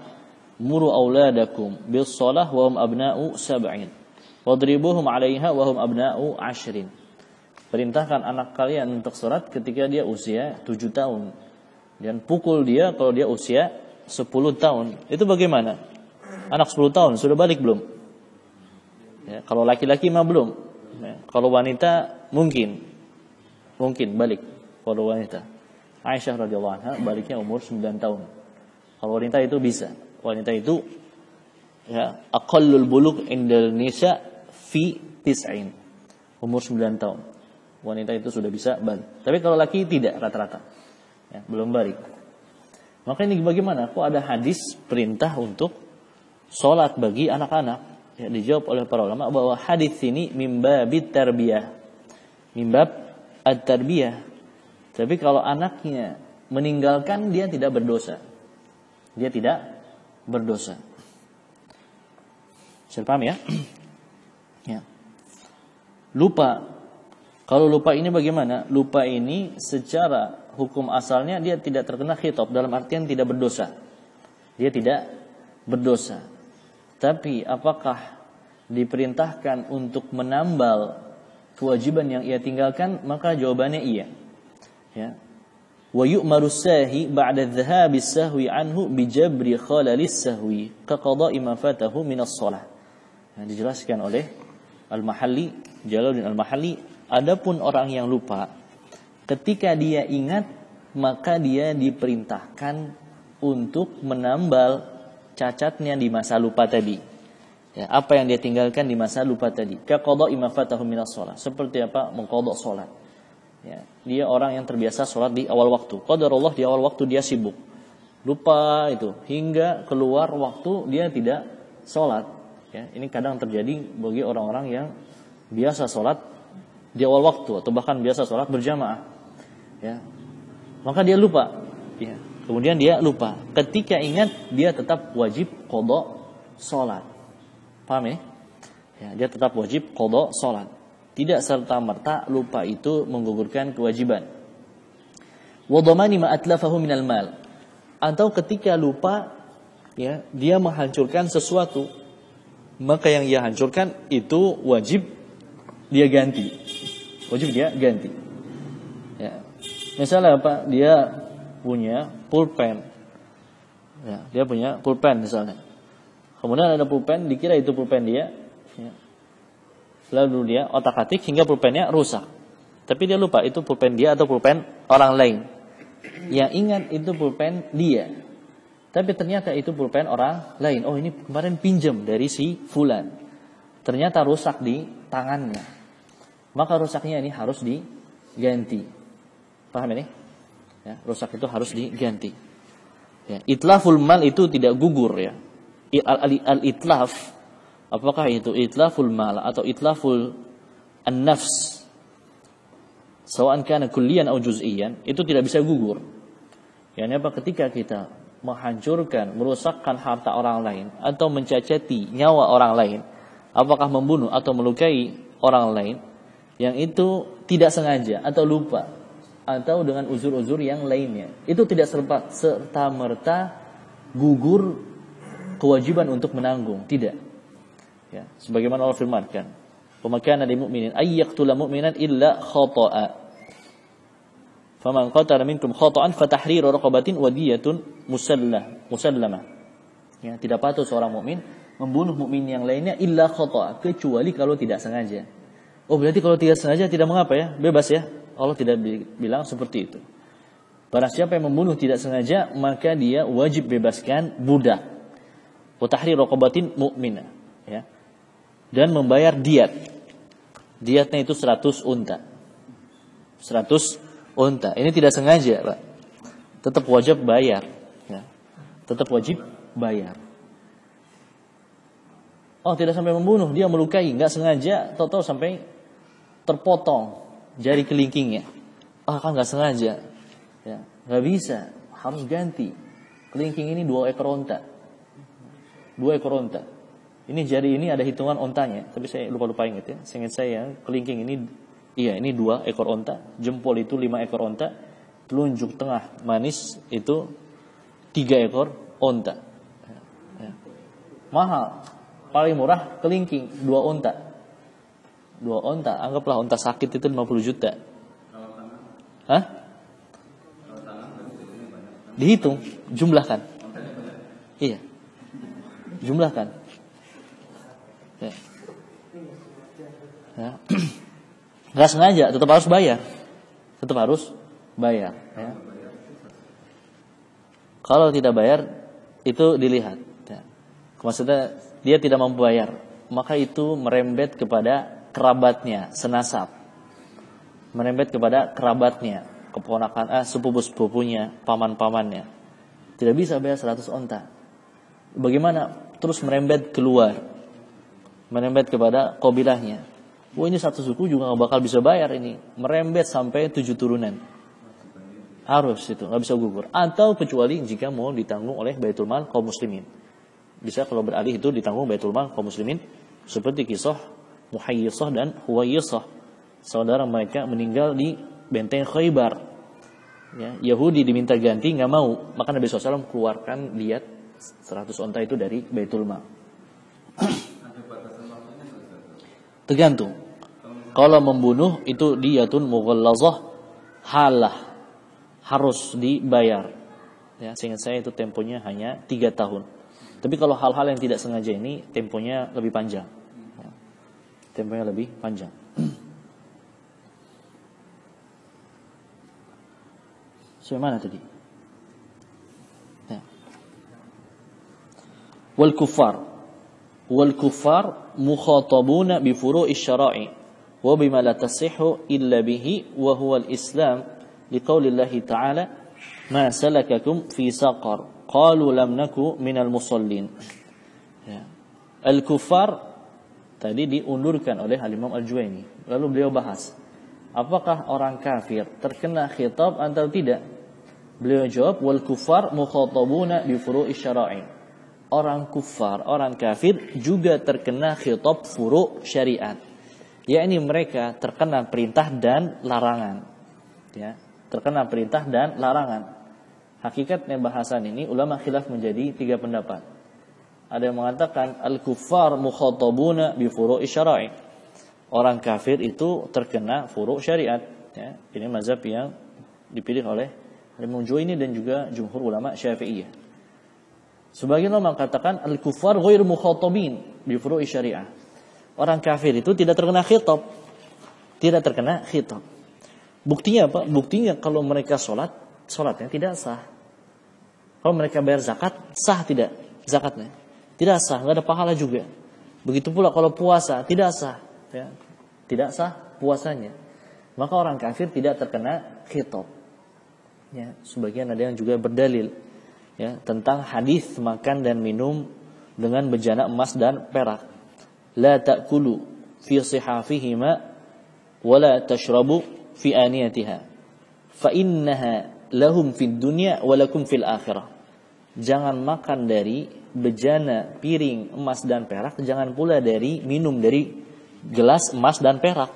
Muru auladakum bis shalah wa hum abna'u sab'in. Wadribuhum 'alaiha wa hum abna'u 'ashrin." Perintahkan anak kalian untuk salat ketika dia usia 7 tahun. Dan pukul dia kalau dia usia 10 tahun. Itu bagaimana? Anak 10 tahun sudah balik belum? Ya, kalau laki-laki mah belum. Ya, kalau wanita mungkin balik. Kalau wanita, Aisyah radhiyallahu anha baliknya umur 9 tahun. Kalau wanita itu bisa. Wanita itu ya aqallul bulugh indal nisa fi 9. Umur 9 tahun. Wanita itu sudah bisa balik. Tapi kalau laki tidak rata-rata. Ya, belum balik. Maka ini bagaimana? Kok ada hadis perintah untuk sholat bagi anak-anak? Ya, dijawab oleh para ulama bahwa hadis ini mimbabit tarbiyah. Mimbab at-tarbiyah. Tapi kalau anaknya meninggalkan, dia tidak berdosa. Dia tidak berdosa. Bisa paham ya? Ya. Lupa. Kalau lupa ini bagaimana? Lupa ini secara hukum asalnya dia tidak terkena khitab, dalam artian tidak berdosa. Dia tidak berdosa. Tapi apakah diperintahkan untuk menambal kewajiban yang ia tinggalkan? Maka jawabannya iya. Ya. Wa yu'maru sahi ba'da dhahabi sahwi anhu bijabri khalalis sahwi ka qada'i ma fatahu min as-shalah. Dijelaskan oleh Al-Mahalli, Jalaluddin Al-Mahalli, adapun orang yang lupa ketika dia ingat, maka dia diperintahkan untuk menambal cacatnya di masa lupa tadi. Ya, apa yang dia tinggalkan di masa lupa tadi. Ka qada'i ma fatahu minas shalah. Seperti apa? Mengqadha salat. Ya, dia orang yang terbiasa salat di awal waktu. Qadarullah di awal waktu dia sibuk. Lupa itu hingga keluar waktu dia tidak salat. Ya, ini kadang terjadi bagi orang-orang yang biasa salat di awal waktu atau bahkan biasa salat berjamaah. Ya. Maka dia lupa. Ya. Kemudian dia lupa. Ketika ingat, dia tetap wajib qadha salat. Paham ya? Ya, dia tetap wajib qadha salat. Tidak serta-merta lupa itu menggugurkan kewajiban. Wa dhamani ma atlafahu minal mal. Atau ketika lupa, ya, dia menghancurkan sesuatu, maka yang ia hancurkan itu wajib dia ganti. Wajib dia ganti. Ya. Misalnya apa? Dia punya pulpen. Ya, dia punya pulpen misalnya. Kemudian ada pulpen, dikira itu pulpen dia. Ya. Lalu dia otak-atik hingga pulpennya rusak. Tapi dia lupa itu pulpen dia atau pulpen orang lain. Yang ingat itu pulpen dia. Tapi ternyata itu pulpen orang lain. Oh, ini kemarin pinjam dari si fulan. Ternyata rusak di tangannya. Maka rusaknya ini harus diganti. Paham ini? Ya, rusak itu harus diganti. Ya, itlaful mal itu tidak gugur ya. Al-itlaf, apakah itu itlaful mal atau itlaful an-nafs, sawa'an kana kulliyan atau juz'iyan, itu tidak bisa gugur. Yani apa? Ketika kita menghancurkan, merusakkan harta orang lain atau mencacati nyawa orang lain, apakah membunuh atau melukai orang lain, yang itu tidak sengaja atau lupa atau dengan uzur-uzur yang lainnya, itu tidak serta-merta gugur kewajiban untuk menanggung, tidak. Ya, sebagaimana Allah firmankan, "Wa ma kana lil mu'minin ay yaqtula mu'minan illa khata'a. Faman qatala minkum khata'an fatahriru raqabatin wa diyatun musallamah." Ya, tidak patut seorang mukmin membunuh mukmin yang lainnya illa khata'a, kecuali kalau tidak sengaja. Oh, berarti kalau tidak sengaja tidak mengapa ya, bebas ya. Allah tidak bilang seperti itu. Barang siapa yang membunuh tidak sengaja, maka dia wajib bebaskan budak. Wa tahriru raqabatin mu'minah, ya. Dan membayar diat. Diatnya itu 100 unta. 100 unta. Ini tidak sengaja, Pak. Tetap wajib bayar, ya. Tetap wajib bayar. Oh, tidak sampai membunuh, dia melukai, enggak sengaja, tahu-tahu sampai terpotong jari kelingkingnya. Ah, kan nggak sengaja, ya, nggak bisa, harus ganti. Kelingking ini 2 ekor onta, 2 ekor onta. Ini jari ini ada hitungan ontanya, tapi saya lupa ingat ya. Seingat saya kelingking ini, iya ini 2 ekor onta, jempol itu 5 ekor onta, telunjuk tengah manis itu 3 ekor onta. Ya. Mahal, paling murah kelingking 2 onta. 2 onta, anggaplah onta sakit itu 50 juta. Hah? Dihitung, jumlahkan. Iya. Jumlahkan. Ya. Ya. Nggak sengaja, tetap harus bayar. Tetap harus bayar. Ya. Kalau tidak bayar, itu dilihat. Ya. Maksudnya dia tidak mampu bayar, maka itu merembet kepada kerabatnya, senasab. Merembet kepada kerabatnya, keponakan, sepupu-sepupunya, paman-pamannya. Tidak bisa bayar 100 onta. Bagaimana? Terus merembet keluar. Merembet kepada kabilahnya. Wah, ini satu suku juga gak bakal bisa bayar ini. Merembet sampai 7 turunan. Harus itu, gak bisa gugur. Atau kecuali jika mau ditanggung oleh Baitul Mal kaum muslimin. Bisa kalau beralih itu ditanggung Baitul Mal kaum muslimin. Seperti kisah Muhayyisah dan Huwayyisah. Saudara mereka meninggal di benteng Khaybar. Ya, Yahudi diminta ganti, gak mau. Maka Nabi SAW keluarkan diat 100 onta itu dari Baitul Mal. Tergantung. Kalau membunuh itu diyatun mughallazah halah. Harus dibayar. Ya, seingat saya itu temponya hanya 3 tahun. Tapi kalau hal-hal yang tidak sengaja ini temponya lebih panjang. Ya, temponya lebih panjang. Sampai mana tadi? Ya. Wal kuffar mukhatabuna bi furu'i syara'i wa bima la tasihhu illa bihi wa huwa al-islam. Liqaulillahi ta'ala ma salakakum fi saqar qalu lam naku minal musallin. Ya. Al-kuffar tadi diundurkan oleh Al-Imam Al-Juwaini. Lalu beliau bahas, apakah orang kafir terkena khitab atau tidak? Beliau jawab, wal kuffar mukhatabuna bi furu'i syara'i. Orang kufar, orang kafir juga terkena khitab furu' syariat. Yakni mereka terkena perintah dan larangan. Ya. Terkena perintah dan larangan. Hakikatnya bahasan ini ulama khilaf menjadi 3 pendapat. Ada yang mengatakan al-kuffar mukhatabuna bi furu'i syara'i. Orang kafir itu terkena furu' syariat. Ya, ini mazhab yang dipilih oleh Imam Juwaini dan juga jumhur ulama Syafi'iyah. Sebagian ulama mengatakan al-kuffar ghairu mukhatabin bi furu'i syari'ah. Orang kafir itu tidak terkena khitab. Tidak terkena khitab. Buktinya apa? Buktinya kalau mereka sholatnya tidak sah. Kalau mereka bayar zakat, sah tidak zakatnya? Tidak sah, nggak ada pahala juga. Begitu pula kalau puasa, tidak sah, ya. Tidak sah puasanya. Maka orang kafir tidak terkena khitab. Ya, sebagian ada yang juga berdalil, ya, tentang hadis makan dan minum dengan bejana emas dan perak. La ta'kulu fi sihafihima wa la tashrabu fi aniyatiha fa innaha lahum fid dunya wa lakum fil akhirah. Jangan makan dari bejana piring emas dan perak, jangan pula dari minum dari gelas emas dan perak.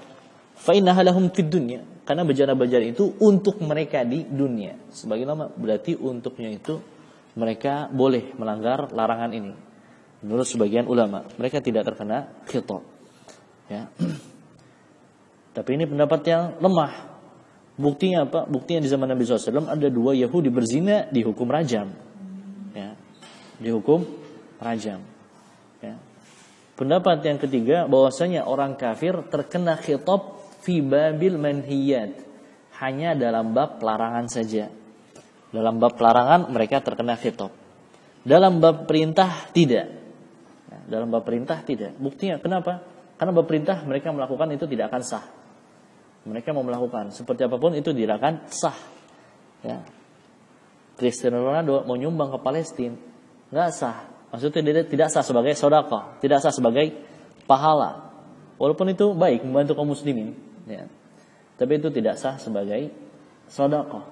Fa innaha lahum fid dunya, karena bejana-bejana itu untuk mereka di dunia. Sebagai nama berarti untuknya itu mereka boleh melanggar larangan ini. Menurut sebagian ulama, mereka tidak terkena khitab. Ya. Tapi ini pendapat yang lemah. Buktinya apa? Buktinya di zaman Nabi SAW ada 2 Yahudi berzina dihukum rajam. Ya, dihukum rajam. Ya. Pendapat yang ketiga bahwasanya orang kafir terkena khitab fi babil manhiyat, hanya dalam bab larangan saja. Dalam bab larangan mereka terkena khitab. Dalam bab perintah tidak. Ya, dalam bab perintah tidak. Buktinya kenapa? Karena bab perintah mereka melakukan itu tidak akan sah. Mereka mau melakukan seperti apapun itu tidak akan sah. Ya. Cristiano Ronaldo mau nyumbang ke Palestina, nggak sah. Maksudnya dia tidak sah sebagai sedekah, tidak sah sebagai pahala. Walaupun itu baik membantu kaum muslimin, ya. Tapi itu tidak sah sebagai sedekah.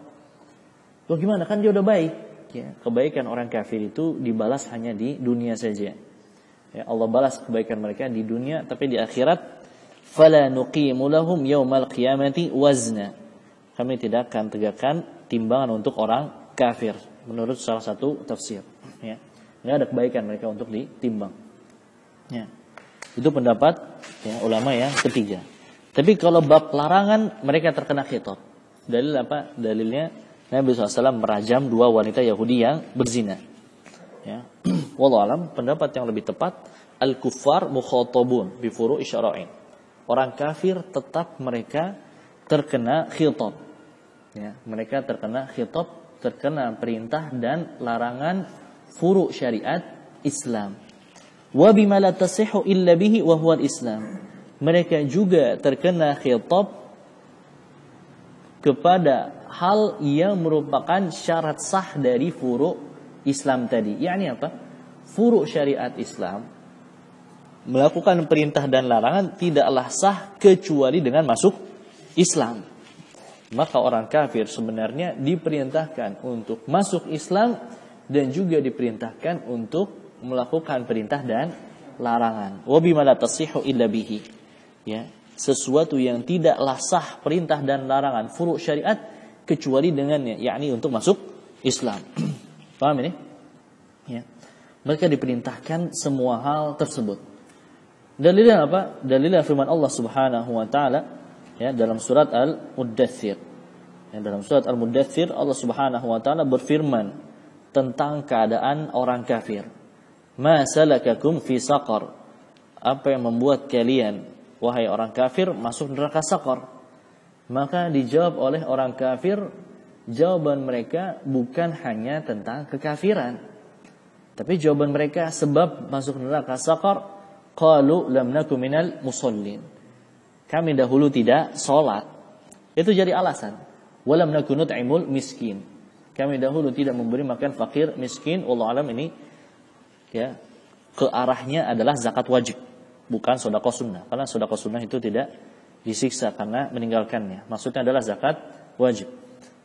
Bagaimana, kan dia udah baik. Ya. Kebaikan orang kafir itu dibalas hanya di dunia saja. Ya, Allah balas kebaikan mereka di dunia, tapi di akhirat fala nuqimu lahum yaumal qiyamati wazna. Kami tidak akan tegakkan timbangan untuk orang kafir menurut salah satu tafsir. Ya. Nggak ada kebaikan mereka untuk ditimbang. Ya. Itu pendapat ya, ulama yang ketiga. Tapi kalau bab larangan mereka terkena khitab. Dalil apa? Dalilnya Nabi SAW merajam 2 wanita Yahudi yang berzina. Ya. Wallahu alam, pendapat yang lebih tepat al-kuffar mukhatabun bi furu'i syara'in. orang kafir tetap mereka terkena khitab. Ya, mereka terkena khitab, terkena perintah dan larangan furu' syariat Islam. Wa bima la tasihhu illa bihi wa huwa al-Islam. Mereka juga terkena khitab kepada hal yang merupakan syarat sah dari furu' Islam tadi. Yakni apa? Furu' syariat Islam, melakukan perintah dan larangan tidaklah sah kecuali dengan masuk Islam. Maka orang kafir sebenarnya diperintahkan untuk masuk Islam dan juga diperintahkan untuk melakukan perintah dan larangan. Wa bima la tasihhu illa bihi. Ya, sesuatu yang tidaklah sah perintah dan larangan furu' syariat kecuali dengannya, yakni untuk masuk Islam. Paham ini? Ya. Mereka diperintahkan semua hal tersebut. Dalilnya apa? Dalilnya firman Allah Subhanahu wa taala ya dalam surat Al-Muddatsir. Ya, dalam surat Al-Muddatsir Allah Subhanahu wa taala berfirman tentang keadaan orang kafir. Ma salakakum fi saqar? Apa yang membuat kalian wahai orang kafir masuk neraka Saqar? Maka dijawab oleh orang kafir, jawaban mereka bukan hanya tentang kekafiran, tapi jawaban mereka sebab masuk neraka Saqar, qalu lam naku minal musallin. Kami dahulu tidak salat. Itu jadi alasan. Walam naku nut'imul miskin. Kami dahulu tidak memberi makan fakir miskin. Wallahu alam ini ya ke arahnya adalah zakat wajib, bukan sedekah sunnah. Karena sedekah sunnah itu tidak disiksa karena meninggalkannya. Maksudnya adalah zakat wajib.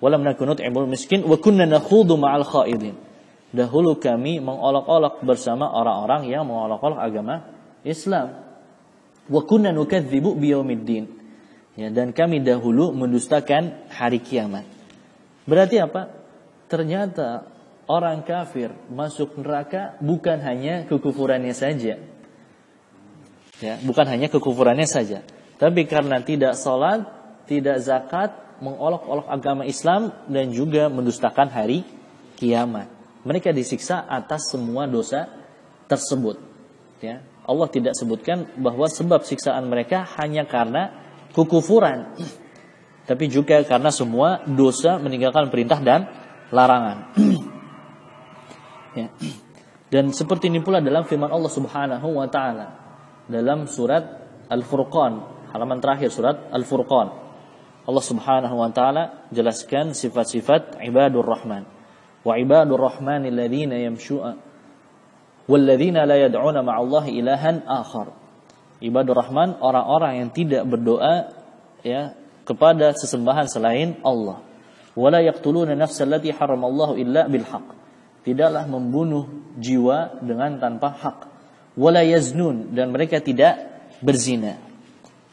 Walam naku nut'imul miskin wa kunna nakhudu ma'al khaidin. Dahulu kami mengolok-olok bersama orang-orang yang mengolok-olok agama Islam. Wa kunna nukadzibu biyaumiddin. Ya, dan kami dahulu mendustakan hari kiamat. Berarti apa? Ternyata orang kafir masuk neraka bukan hanya kekufurannya saja. Ya, bukan hanya kekufurannya saja, tapi karena tidak salat, tidak zakat, mengolok-olok agama Islam dan juga mendustakan hari kiamat. Mereka disiksa atas semua dosa tersebut. Ya, Allah tidak sebutkan bahwa sebab siksaan mereka hanya karena kekufuran, tapi juga karena semua dosa meninggalkan perintah dan larangan. Ya. Dan seperti ini pula dalam firman Allah Subhanahu wa taala dalam surat Al-Furqan, halaman terakhir surat Al-Furqan. Allah Subhanahu wa taala jelaskan sifat-sifat ibadur rahman. Wa ibadur rahmanil ladzina yamshu'a wal ladzina la yad'una ma'allahi ilahan akhar. Ibadur rahman orang-orang yang tidak berdoa ya kepada sesembahan selain Allah. Wala yaqtuluna nafsal lati haramallahu illa bil haqq. Tidaklah membunuh jiwa dengan tanpa hak. Wala yaznun, dan mereka tidak berzina.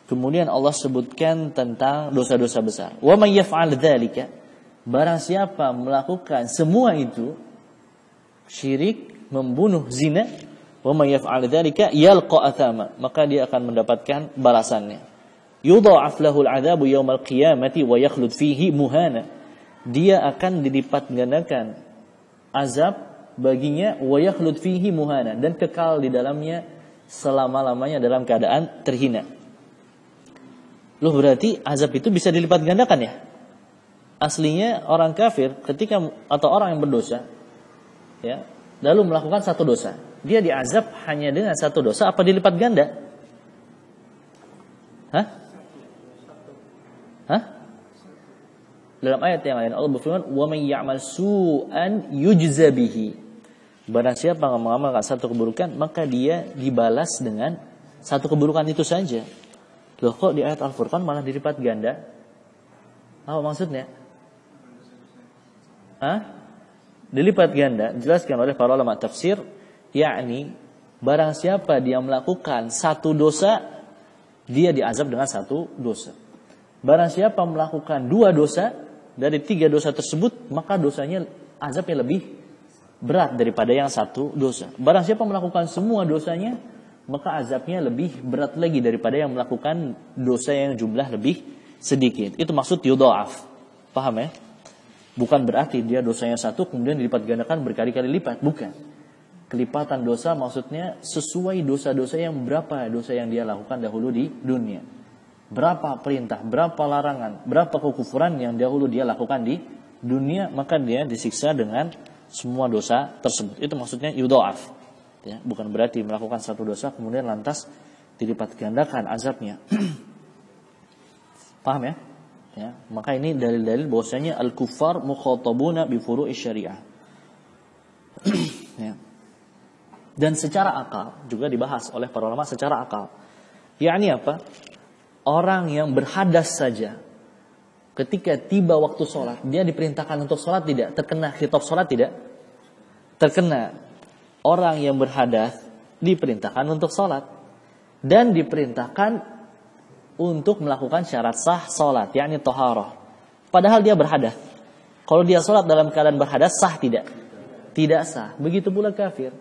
Kemudian Allah sebutkan tentang dosa-dosa besar. Wa may yaf'al dzalika, barang siapa melakukan semua itu, syirik, membunuh, zina, wa may yaf'al dzalika yalqa athama, maka dia akan mendapatkan balasannya. Yudha'af lahul 'adzabu yaumal qiyamati wa yakhlud fihi muhana. Dia akan dilipat gandakan azab baginya wa yakhlud fihi muhana, dan kekal di dalamnya selama-lamanya dalam keadaan terhina. Loh, berarti azab itu bisa dilipat gandakan ya? Aslinya orang kafir ketika atau orang yang berdosa ya, lalu melakukan satu dosa, dia diazab hanya dengan satu dosa apa dilipat ganda? Hah? Dalam ayat yang lain Allah berfirman, "Wa may ya'mal su'an yujza bihi." Barang siapa yang mengamalkan satu keburukan, maka dia dibalas dengan satu keburukan itu saja. Loh, kok di ayat Al-Furqan malah dilipat ganda? Apa maksudnya? Dilipat ganda dijelaskan oleh para ulama tafsir, yakni barang siapa dia melakukan satu dosa, dia diazab dengan satu dosa. Barang siapa melakukan dua dosa, dari tiga dosa tersebut, maka dosanya azabnya lebih berat daripada yang satu dosa. Barang siapa melakukan semua dosanya, maka azabnya lebih berat lagi daripada yang melakukan dosa yang jumlah lebih sedikit. Itu maksud yudha'af. Paham ya? Bukan berarti dia dosanya satu kemudian dilipat gandakan berkali-kali lipat. Bukan. Kelipatan dosa maksudnya sesuai dosa-dosa yang berapa dosa yang dia lakukan dahulu di dunia. berapa perintah, berapa larangan, berapa kekufuran yang dahulu dia lakukan di dunia, maka dia disiksa dengan semua dosa tersebut. Itu maksudnya yudha'af. Ya, bukan berarti melakukan satu dosa kemudian lantas dilipat gandakan azabnya. Paham ya? Ya, maka ini dalil-dalil bahwasanya al-kuffar mukhatabuna bi furu'i syariah. Ya. Dan secara akal juga dibahas oleh para ulama secara akal. Yakni apa? Orang yang berhadas saja ketika tiba waktu sholat, dia diperintahkan untuk sholat tidak? Terkena khitab sholat tidak? Terkena. Orang yang berhadas diperintahkan untuk sholat dan diperintahkan untuk melakukan syarat sah sholat, yakni toharoh. Padahal dia berhadas. Kalau dia sholat dalam keadaan berhadas, sah tidak? Tidak sah. Begitu pula kafir.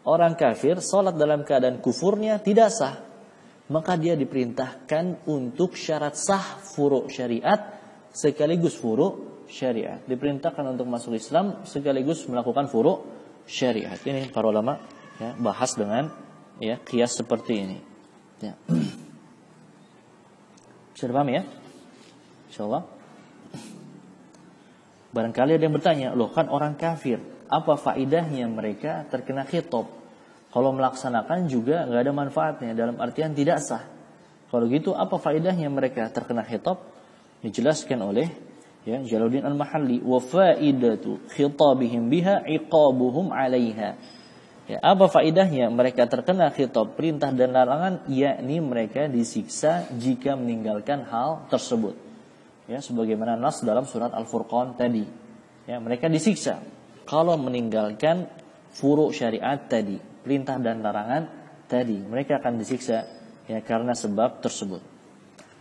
Orang kafir sholat dalam keadaan kufurnya tidak sah. Maka dia diperintahkan untuk syarat sah furu' syariat sekaligus furu' syariat. Diperintahkan untuk masuk Islam sekaligus melakukan furu' syariat. Ini para ulama ya, bahas dengan ya qiyas seperti ini. Ya. Bisa dipahami ya? Insyaallah. Barangkali ada yang bertanya, loh kan orang kafir, apa faidahnya mereka terkena khitab? Kalau melaksanakan juga nggak ada manfaatnya, dalam artian tidak sah. Kalau gitu apa faedahnya mereka terkena khitab? Dijelaskan oleh ya Jalaluddin Al-Mahalli, wa faidatu khitabihim biha iqabuhum 'alaiha. Ya, apa faedahnya mereka terkena khitab perintah dan larangan? Yakni mereka disiksa jika meninggalkan hal tersebut. Ya, sebagaimana nas dalam surat Al-Furqan tadi. Ya, mereka disiksa kalau meninggalkan furu' syariat tadi, perintah dan larangan tadi, mereka akan disiksa ya karena sebab tersebut.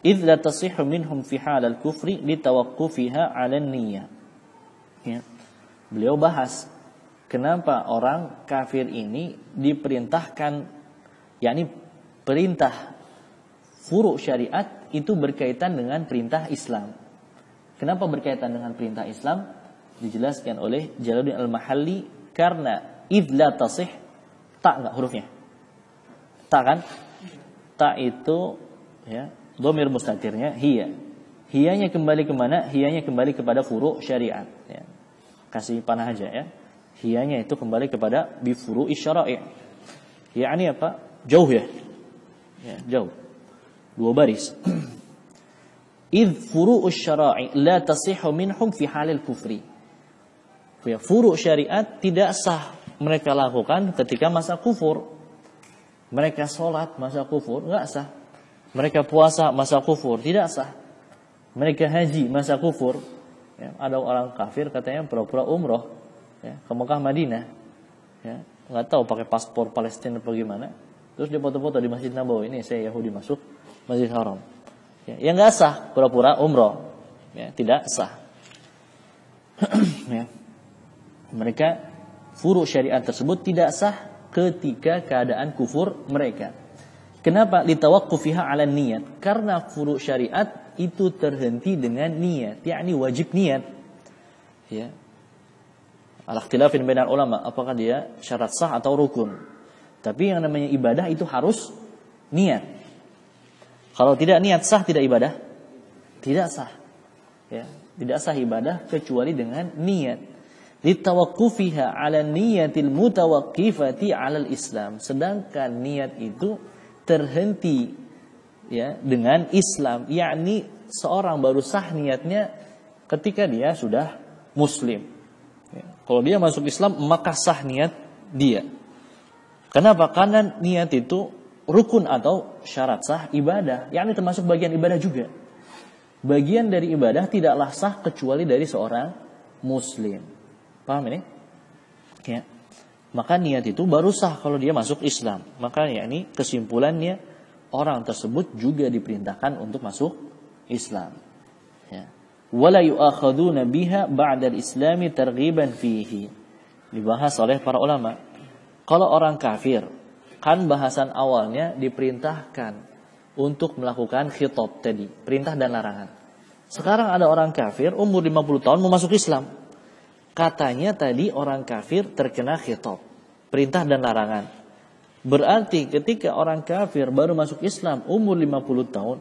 Idz la tasihhu minhum fi halal kufri litawaqqufiha 'alan niyyah. Ya. Beliau bahas kenapa orang kafir ini diperintahkan, yakni perintah furu' syariat itu berkaitan dengan perintah Islam. Kenapa berkaitan dengan perintah Islam? Dijelaskan oleh Jalaluddin Al-Mahalli, karena idz la tasih, tak enggak hurufnya? Tak kan? Tak itu ya, dhamir mustatirnya hiya. Hiyanya kembali ke mana? Hiyanya kembali kepada furu' syariat ya. Kasih panah aja ya. Hiyanya itu kembali kepada bi furu'i syara'i'. Yakni apa? Jauh ya. Ya, jauh. Dua baris. Idz furu'u syara'i la tasihhu minhum fi halil kufri. Ya, furu' syariat tidak sah mereka lakukan ketika masa kufur. Mereka sholat masa kufur enggak sah. Mereka puasa masa kufur tidak sah. Mereka haji masa kufur. Ya, ada orang kafir katanya pura-pura umroh ya, ke Mekah Madinah. Ya, enggak tahu pakai paspor Palestina apa gimana. Terus dia foto-foto di Masjid Nabawi, ini saya Yahudi masuk Masjid Haram. Ya, yang enggak sah pura-pura umroh. Ya, tidak sah. Ya. Mereka furu' syariat tersebut tidak sah ketika keadaan kufur mereka. Kenapa? Litawaqqufiha 'ala niyyat. Karena furu' syariat itu terhenti dengan niat, yakni wajib niat. Ya. Al-ikhtilafin bainal ulama, apakah dia syarat sah atau rukun. Tapi yang namanya ibadah itu harus niat. Kalau tidak niat sah tidak ibadah? Tidak sah. Ya, tidak sah ibadah kecuali dengan niat. Litawaqqufiha 'ala niyyatil mutawaqqifati 'alal Islam. Sedangkan niat itu terhenti ya dengan Islam, yakni seorang baru sah niatnya ketika dia sudah muslim. Ya. Kalau dia masuk Islam maka sah niat dia. Kenapa? Karena niat itu rukun atau syarat sah ibadah, yakni termasuk bagian ibadah juga. Bagian dari ibadah tidaklah sah kecuali dari seorang muslim. Paham ini? Ya. Maka niat itu baru sah kalau dia masuk Islam. Maka yakni kesimpulannya orang tersebut juga diperintahkan untuk masuk Islam. Ya. Wala yu'akhaduna biha ba'da al-islami targhiban fihi. Dibahas oleh para ulama. Kalau orang kafir, kan bahasan awalnya diperintahkan untuk melakukan khitab tadi, perintah dan larangan. Sekarang ada orang kafir umur 50 tahun mau masuk Islam. Katanya tadi orang kafir terkena khitab, perintah dan larangan. Berarti ketika orang kafir baru masuk Islam umur 50 tahun,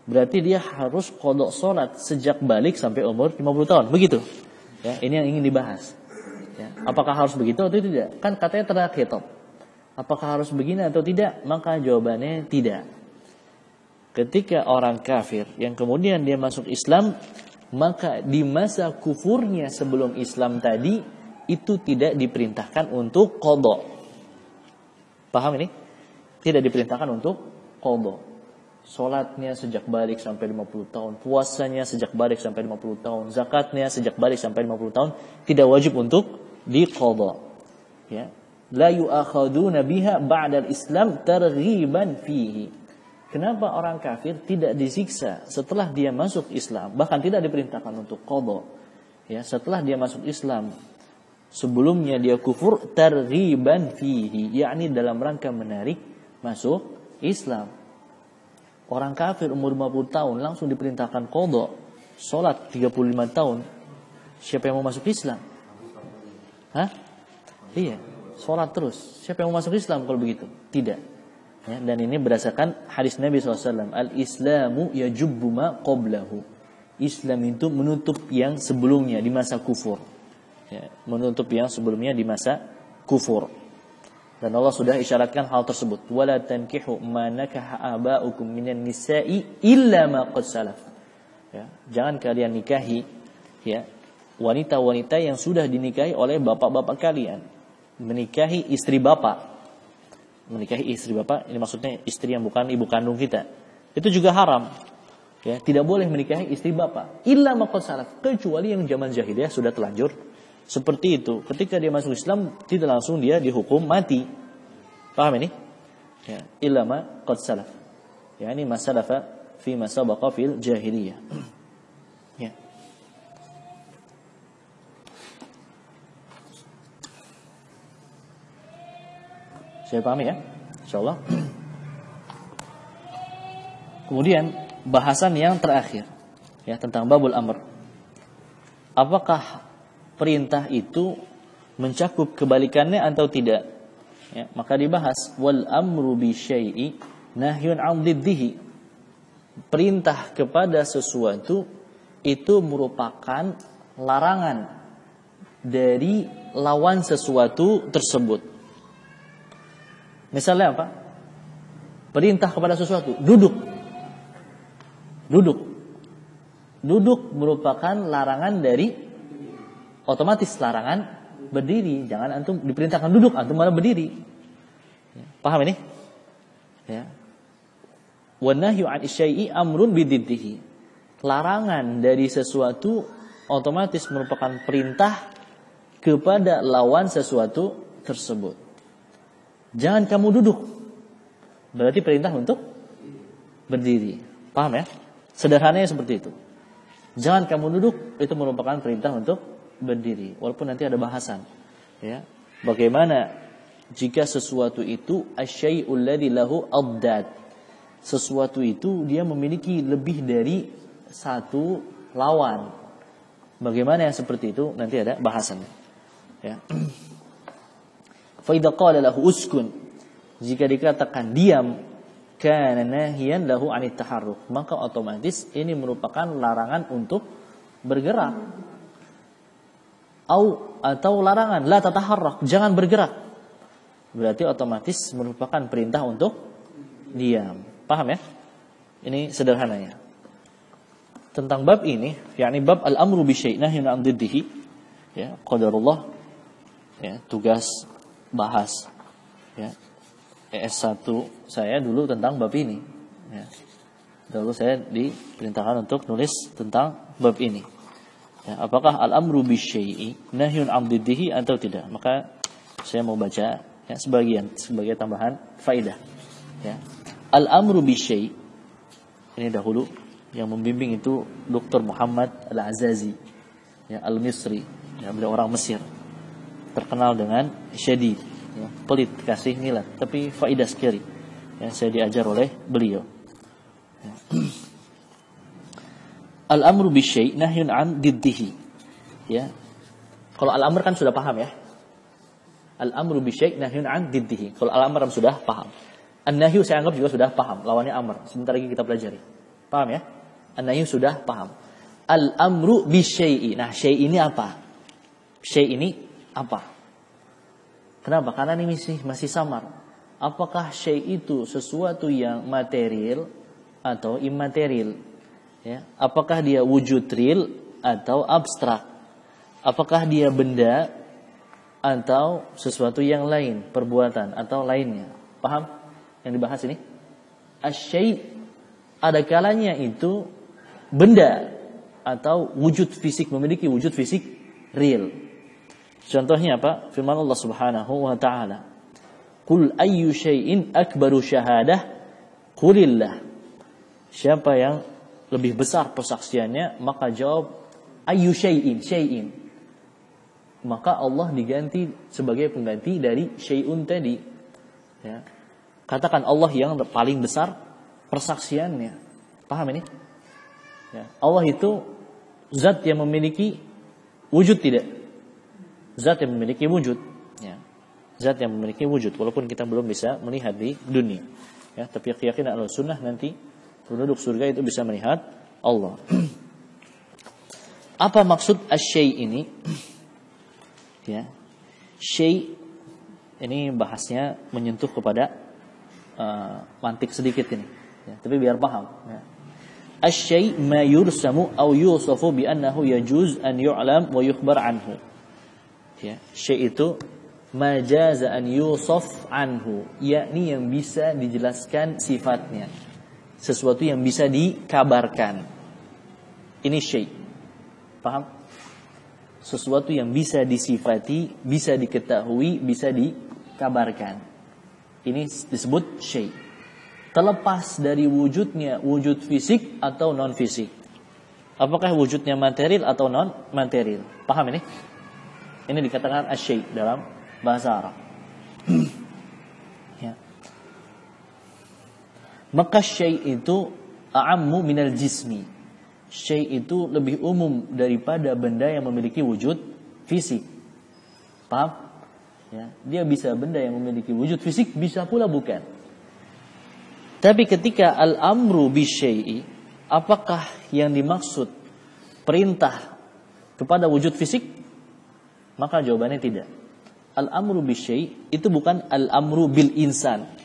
berarti dia harus qada salat sejak balik sampai umur 50 tahun. Begitu. Ya, ini yang ingin dibahas. Ya, apakah harus begitu atau tidak? Kan katanya terakhir khitab. Apakah harus begini atau tidak? Maka jawabannya tidak. Ketika orang kafir yang kemudian dia masuk Islam, maka di masa kufurnya sebelum Islam tadi itu tidak diperintahkan untuk qada. Paham ini? Tidak diperintahkan untuk qada. Salatnya sejak balik sampai 50 tahun, puasanya sejak balik sampai 50 tahun, zakatnya sejak balik sampai 50 tahun tidak wajib untuk diqadha. Ya. La yu'akhaduna biha ba'da al-Islam targhiban fihi. Kenapa orang kafir tidak disiksa setelah dia masuk Islam, bahkan tidak diperintahkan untuk qadha. Ya, setelah dia masuk Islam, sebelumnya dia kufur, targhiban fihi, yakni dalam rangka menarik masuk Islam. Orang kafir umur 50 tahun langsung diperintahkan qadha, salat 35 tahun. Siapa yang mau masuk Islam? Hah? Iya, salat terus. Siapa yang mau masuk Islam kalau begitu? Tidak. Ya, dan ini berdasarkan hadis Nabi SAW. Al-Islamu yajubbu ma qablahu. Islam itu menutup yang sebelumnya di masa kufur. Ya, menutup yang sebelumnya di masa kufur. Dan Allah sudah isyaratkan hal tersebut. Wala tankihu ma nakaha aba'ukum minan nisa'i illa ma qad salaf. Ya, jangan kalian nikahi ya wanita-wanita yang sudah dinikahi oleh bapak-bapak kalian. Menikahi istri bapak. Menikahi istri bapak ini maksudnya istri yang bukan ibu kandung kita. Itu juga haram. Ya, tidak boleh menikahi istri bapak illa ma qad salaf, kecuali yang zaman jahiliyah sudah telanjur. Seperti itu, ketika dia masuk Islam tidak langsung dia dihukum mati. Paham ini? Ya, illa ma qad salaf. Ya, ini masalafa fi ma sabaqa fil jahiliyah. Ya. Saya pahami ya? Insyaallah. Kemudian bahasan yang terakhir ya tentang babul amr. Apakah perintah itu mencakup kebalikannya atau tidak? Ya, maka dibahas wal amru bi syai'i nahyun 'an diddihi. Perintah kepada sesuatu itu merupakan larangan dari lawan sesuatu tersebut. Misalnya apa? Perintah kepada sesuatu, duduk. Duduk. Duduk merupakan larangan dari otomatis larangan berdiri. Jangan antum diperintahkan duduk, antum malah berdiri. Ya, paham ini? Ya. Wa nahyu 'an syai'i amrun bididdihi. Larangan dari sesuatu otomatis merupakan perintah kepada lawan sesuatu tersebut. Jangan kamu duduk. Berarti perintah untuk berdiri. Paham ya? Sederhananya seperti itu. Jangan kamu duduk, itu merupakan perintah untuk berdiri. Walaupun nanti ada bahasan ya, bagaimana jika sesuatu itu asyai'ul ladzi lahu addad. Sesuatu itu dia memiliki lebih dari satu lawan. Bagaimana yang seperti itu nanti ada bahasannya ya. Fa idza qala lahu uskun, jika dikatakan diam, kana nahiyan lahu 'anit taharruk, maka otomatis ini merupakan larangan untuk bergerak. Atau larangan la tataharrak, jangan bergerak. Berarti otomatis merupakan perintah untuk diam. Paham ya? Ini sederhananya. Tentang bab ini, yakni bab al-amru bi syai' nahyun 'an diddihi, ya, qadarullah ya, tugas bahas ya. S1 saya dulu tentang bab ini ya. Dulu saya diperintahkan untuk nulis tentang bab ini. Ya, apakah al-amru bisyai'i nahyun 'an diddihi atau tidak? Maka saya mau baca ya sebagai tambahan faidah. Ya. Al-amru bisyai' ini dahulu yang membimbing itu Dr. Muhammad Al-Azazi ya, Al-Misri, ya, beliau orang Mesir. Terkenal dengan syadid, ya, pelit kasih nilai, tapi faidah sekali. Ya, saya diajar oleh beliau. Ya. Al-amru bisyai' nahyun 'an diddihi. Ya. Kalau al-amr kan sudah paham ya. Al-amru bisyai' nahyun 'an diddihi. Kalau al-amr sudah paham. An-nahyu saya anggap juga sudah paham, lawannya amr. Sebentar lagi kita pelajari. Paham ya? An-nahyu sudah paham. Al-amru bisyai'i. Nah, syai' ini apa? Syai' ini apa? Kenapa? Karena ini masih samar. Apakah syai' itu sesuatu yang material atau immaterial? Ya. Apakah dia wujud real atau abstrak? Apakah dia benda atau sesuatu yang lain, perbuatan atau lainnya? Paham yang dibahas ini? Asy-syai' ada kalanya itu benda atau wujud fisik, memiliki wujud fisik real. Contohnya apa? Firman Allah Subhanahu wa taala, "Qul ayyu syai'in akbaru syahadah?" Qulillah. Siapa yang lebih besar persaksiannya, maka jawab ayyu syai'in. Maka Allah diganti sebagai pengganti dari syai'un tadi. Ya. Katakan Allah yang paling besar persaksiannya. Paham ini? Ya. Allah itu zat yang memiliki wujud tidak? Zat yang memiliki wujud. Ya. Zat yang memiliki wujud. Walaupun kita belum bisa melihat di dunia. Ya. Tapi keyakinan Ahlussunnah nanti penduduk surga itu bisa melihat Allah. Apa maksud asy-syai' ini? Ya. Syai' ini bahasnya menyentuh kepada mantik sedikit ini. Ya. Tapi biar paham. Ya. Asy-syai' ma yursamu aw yusafu bi annahu yajuz an yu'lam wa yukhbar anhu. Ya, syai' itu majaza an yusaf anhu, yakni yang bisa dijelaskan sifatnya. Sesuatu yang bisa dikabarkan. Ini syai'. Paham? Sesuatu yang bisa disifati, bisa diketahui, bisa dikabarkan. Ini disebut syai'. Terlepas dari wujudnya, wujud fisik atau non fisik. Apakah wujudnya material atau non material? Paham ini? Ini dikatakan asy-syai' dalam bahasa Arab. Ya. Maka syai' itu a'ammu minal jismi. Syai' itu lebih umum daripada benda yang memiliki wujud fisik. Paham? Ya. Dia bisa benda yang memiliki wujud fisik, bisa pula bukan. Tapi ketika al-amru bisyai'i, apakah yang dimaksud perintah kepada wujud fisik? Maka jawabannya tidak. Al-amru bisyai' itu bukan al-amru bil insan.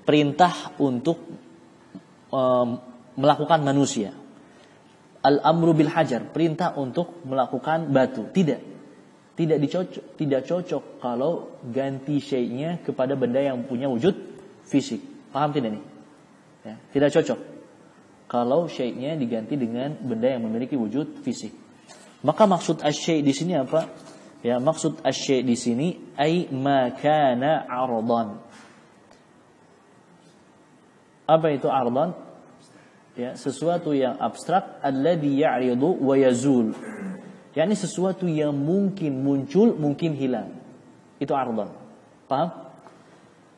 Perintah untuk melakukan manusia. Al-amru bil hajar, perintah untuk melakukan batu. Tidak cocok kalau ganti syai'nya kepada benda yang punya wujud fisik. Paham tidak nih? Ya, tidak cocok kalau syai'nya diganti dengan benda yang memiliki wujud fisik. Maka maksud asy-syai' di sini apa? Ya, maksud asy-syai' di sini ai ma kana 'ardan. Apa itu 'ardan? Ya, sesuatu yang abstrak alladhi ya'ridu wa yazul. yakni sesuatu yang mungkin muncul, mungkin hilang. Itu 'ardan. Paham?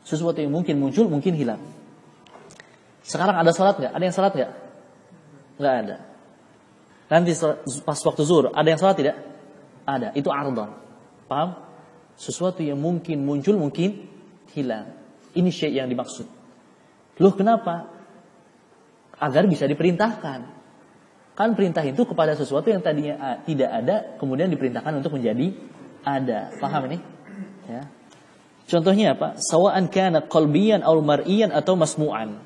Sesuatu yang mungkin muncul, mungkin hilang. Sekarang ada salat nggak? Ada yang salat nggak? Nggak ada. Nanti pas waktu zuhur ada yang salat tidak? Ada. Itu 'ardan. Paham? Sesuatu yang mungkin muncul, mungkin hilang. Ini syai' yang dimaksud. Loh kenapa? Agar bisa diperintahkan. Kan perintah itu kepada sesuatu yang tadinya tidak ada, kemudian diperintahkan untuk menjadi ada. Paham ini? Ya. Contohnya apa? Sawa'an kana qalbiyan aw mar'iyan atau masmu'an.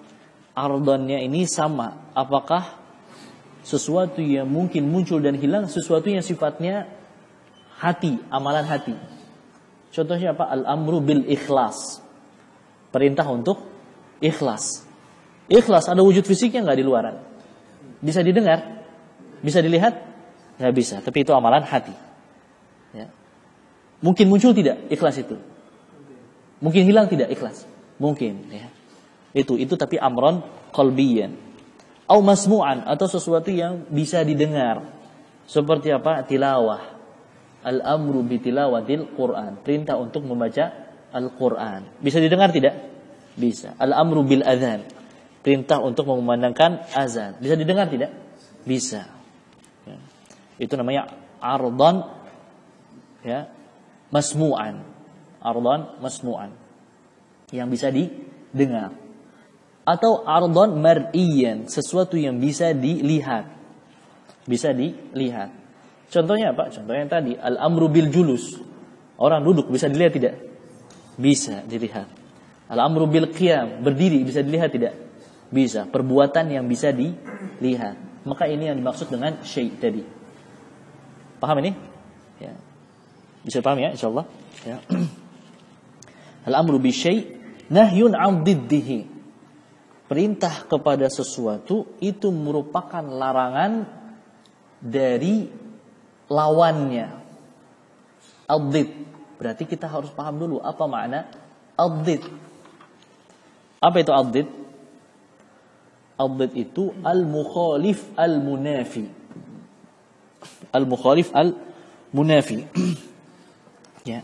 Ardannya ini sama. Apakah sesuatu yang mungkin muncul dan hilang, sesuatu yang sifatnya hati, amalan hati. Contohnya apa? Al-amru bil ikhlas. Perintah untuk ikhlas. Ikhlas ada wujud fisiknya nggak di luaran? Bisa didengar? Bisa dilihat? Nggak bisa. Tapi itu amalan hati. Ya. Mungkin muncul tidak ikhlas itu? Mungkin hilang tidak ikhlas? Mungkin. Ya. Itu tapi amron qalbiyan. Au masmu'an, atau sesuatu yang bisa didengar. Seperti apa? Tilawah. Al-amru bitilawatil Qur'an. Perintah untuk membaca Al-Qur'an. Bisa didengar tidak? Bisa. Al-amru bil adzan. Perintah untuk memandangkan azan. Bisa didengar tidak? Bisa. Ya. Itu namanya ardan, ya, masmu'an. Ardan masmu'an. Yang bisa didengar. Atau ardon mar'iyan, sesuatu yang bisa dilihat. Bisa dilihat. Contohnya apa? Contohnya tadi, al-amru bil julus. Orang duduk bisa dilihat tidak? Bisa dilihat. Al-amru bil qiyam, berdiri bisa dilihat tidak? Bisa. Perbuatan yang bisa dilihat. Maka ini yang dimaksud dengan syai' tadi. Paham ini? Ya. Bisa paham ya insyaallah? Ya. Al-amru bi syai' nahyun 'an diddihi. Perintah kepada sesuatu itu merupakan larangan dari lawannya. Ad-did. Berarti kita harus paham dulu apa makna ad-did. Apa itu ad-did? Ad-did itu al-mukhalif al-munafi. Al-mukhalif al-munafi. Ya.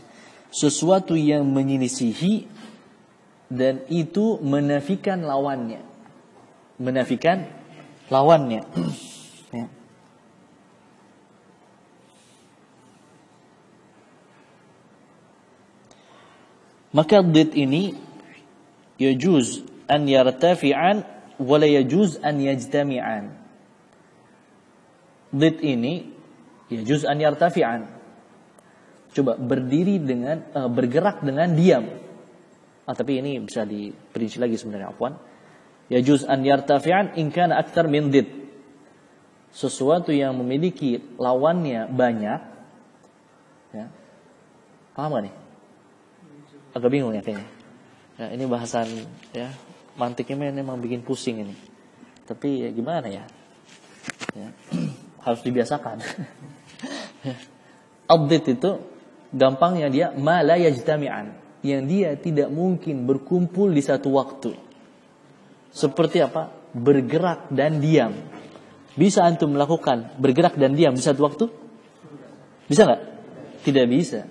Sesuatu yang menyelisihi dan itu menafikan lawannya. Menafikan lawannya. Ya. Maka did ini yajuz an yartafi'an wa la yajuz an yajtami'an. Did ini yajuz an yartafi'an. Coba berdiri dengan bergerak dengan diam. Tapi ini bisa diperinci lagi sebenarnya, afwan. Yajuz an yartafi'an in kana akthar min did. Sesuatu yang memiliki lawannya banyak. Ya. Paham gak nih? Agak bingung ya kayaknya. Ya, ini bahasan ya, mantiknya memang bikin pusing ini. Tapi ya gimana ya? Ya. Harus dibiasakan. Ad-did itu gampangnya dia ma la yajtami'an, yang dia tidak mungkin berkumpul di satu waktu. Seperti apa? Bergerak dan diam. Bisa antum melakukan bergerak dan diam di satu waktu? Bisa nggak? Tidak bisa.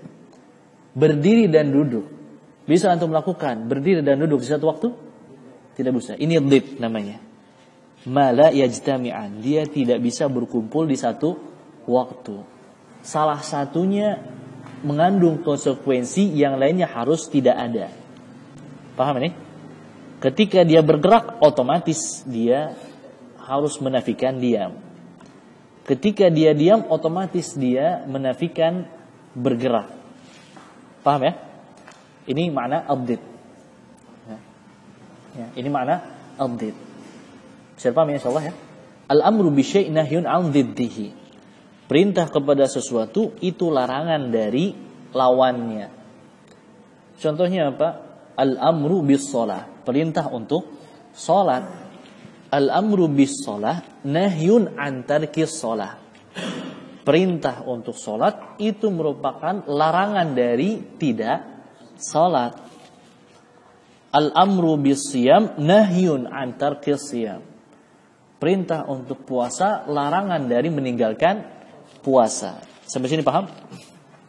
Berdiri dan duduk. Bisa antum melakukan berdiri dan duduk di satu waktu? Tidak bisa. Ini dhid namanya. Ma la yajtami'an. Dia tidak bisa berkumpul di satu waktu. Salah satunya mengandung konsekuensi, yang lainnya harus tidak ada. Paham ini? Ketika dia bergerak, otomatis dia harus menafikan diam. Ketika dia diam, otomatis dia menafikan bergerak. Paham ya? Ini makna ad-did. Ya, ini makna ad-did. Bisa paham ya insyaallah ya? Al-amru bi syai' nahyun 'an diddihi. Perintah kepada sesuatu itu larangan dari lawannya. Contohnya apa? Al-amru bis shalah, perintah untuk salat. Al-amru bis shalah nahyun an tarkis shalah. Perintah untuk salat itu merupakan larangan dari tidak salat. Al-amru bis shiyam nahyun an tarkis shiyam. Perintah untuk puasa, larangan dari meninggalkan puasa. Sampai sini paham?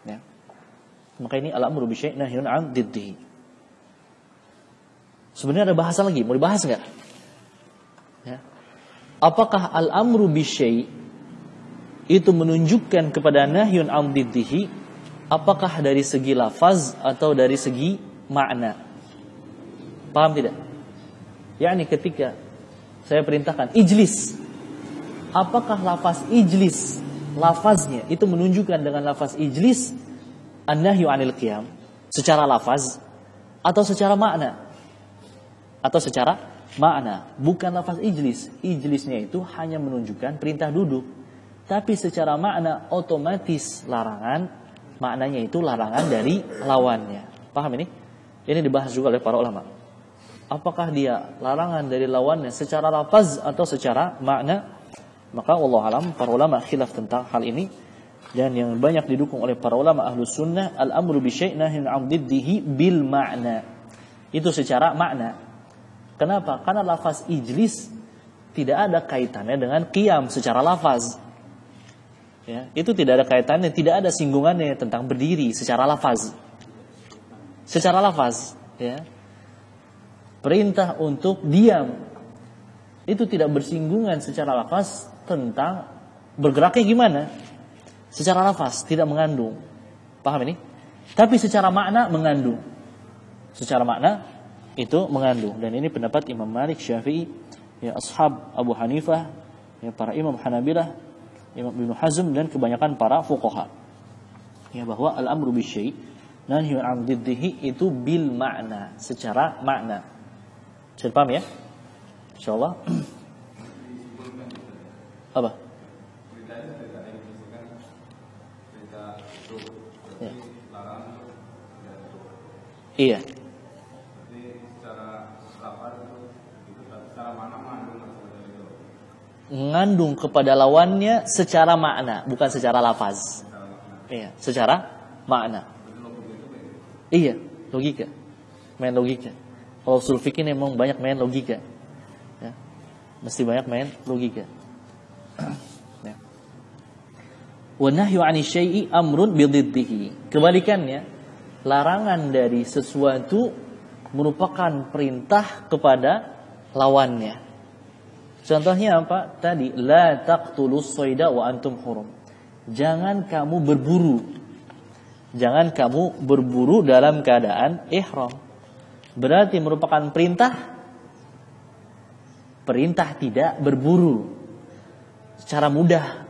Ya. Maka ini al-amru bi syai' nahyun 'an diddihi. Sebenarnya ada bahasa lagi, mau dibahas enggak? Ya. Apakah al-amru bi syai' itu menunjukkan kepada nahyun 'an diddihi? Apakah dari segi lafaz atau dari segi makna? Paham tidak? yakni ketika saya perintahkan ijlis, apakah lafaz ijlis lafaznya itu menunjukkan dengan lafaz ijlis an-nahyu 'anil qiyam secara lafaz atau secara makna? Atau secara makna, bukan lafaz ijlis. Ijlisnya itu hanya menunjukkan perintah duduk, tapi secara makna otomatis larangan, maknanya itu larangan dari lawannya. Paham ini? Ini dibahas juga oleh para ulama. Apakah dia larangan dari lawannya secara lafaz atau secara makna? Maka wallahu alam, para ulama khilaf tentang hal ini, dan yang banyak didukung oleh para ulama ahlus sunnah, al-amru bi syai' nahyun 'an diddihi bil ma'na. Itu secara makna. Kenapa? Karena lafaz ijlis tidak ada kaitannya dengan qiyam secara lafaz. Ya, itu tidak ada kaitannya, tidak ada singgungannya tentang berdiri secara lafaz. Secara lafaz, ya. Perintah untuk diam itu tidak bersinggungan secara lafaz tentang bergeraknya gimana. Secara lafaz tidak mengandung. Paham ini? Tapi secara makna mengandung. Secara makna itu mengandung. Dan ini pendapat Imam Malik, Syafi'i, ya ashab Abu Hanifah, ya para imam Hanabilah, Imam Ibnu Hazm dan kebanyakan para fuqaha. Ya bahwa al-amru bisyai' nahyun 'an diddihi itu bil makna, secara makna. Sudah paham ya? Insyaallah. Apa? Ya. Iya. Mengandung kepada lawannya secara makna, bukan secara lafaz. Iya, secara makna. Iya, logika. Main logika. Kalau usul fikih memang banyak main logika. Ya. Mesti banyak main logika. Ya. Wa nahyu 'ani syai'i amrun bididdihi. Kebalikannya, larangan dari sesuatu merupakan perintah kepada lawannya. Contohnya apa? Tadi la taqtulus sayda wa antum hurum. Jangan kamu berburu. Jangan kamu berburu dalam keadaan ihram. Berarti merupakan perintah. Perintah tidak berburu. Secara mudah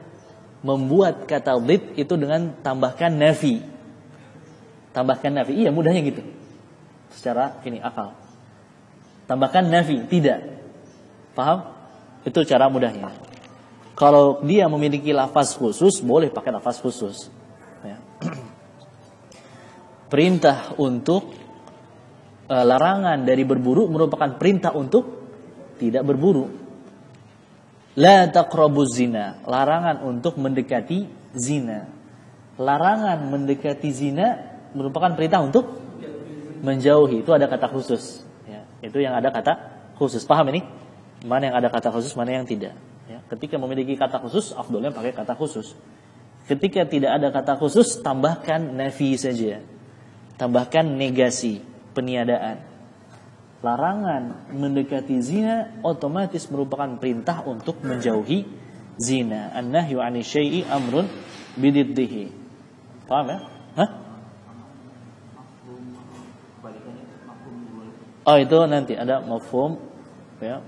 membuat kata dhid itu dengan tambahkan nafi. Tambahkan nafi. Iya, mudahnya gitu. Secara ini akal. Tambahkan nafi, tidak. Paham? Itu cara mudahnya. Kalau dia memiliki lafaz khusus, boleh pakai lafaz khusus. Ya. Perintah untuk larangan dari berburu merupakan perintah untuk tidak berburu. La taqrabuz zina, larangan untuk mendekati zina. Larangan mendekati zina merupakan perintah untuk menjauhi. Itu ada kata khusus. Ya. Itu yang ada kata khusus. Paham ini? Mana yang ada kata khusus, mana yang tidak. Ya, ketika memiliki kata khusus, afdolnya pakai kata khusus. Ketika tidak ada kata khusus, tambahkan nafi saja. Tambahkan negasi, peniadaan. Larangan mendekati zina otomatis merupakan perintah untuk menjauhi zina. An-nahyu 'ani syai'i amrun bididdihi. Paham ya? Hah? Oh, itu nanti ada mafhum, ya,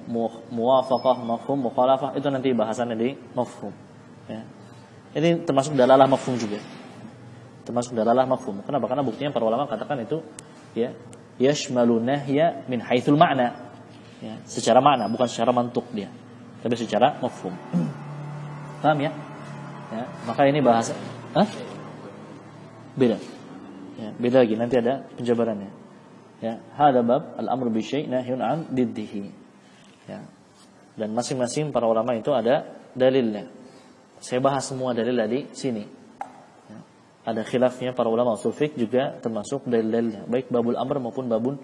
muwafaqah, mafhum, mukhalafah, itu nanti bahasannya di mafhum. Ya. Ini termasuk dalalah mafhum juga. Termasuk dalalah mafhum. Kenapa? Karena buktinya para ulama katakan itu ya yashmalu nahya min haitsul ma'na. Ya, secara makna, bukan secara mantuk dia. Tapi secara mafhum. Paham ya? Ya, maka ini bahasa beda. Ya, beda lagi, nanti ada penjabarannya. Ya, hada bab al-amru bi syai' nahyun 'an diddihi. Ya. Dan masing-masing para ulama itu ada dalilnya. Saya bahas semua dalil di sini. Ya. Ada khilafnya para ulama ushul fiqh juga termasuk dalil-dalilnya, baik babul amr maupun babun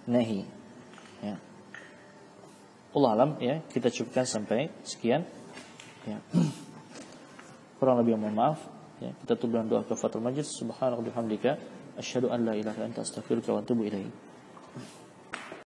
nahi. Ya. Allah alam, ya, kita cukupkan sampai sekian. Ya. Kurang lebih mohon maaf. Ya, kita tutup dengan doa kafaratul majlis. Subhanaka wa bihamdika asyhadu an la ilaha illa anta astaghfiruka wa atubu ilaik.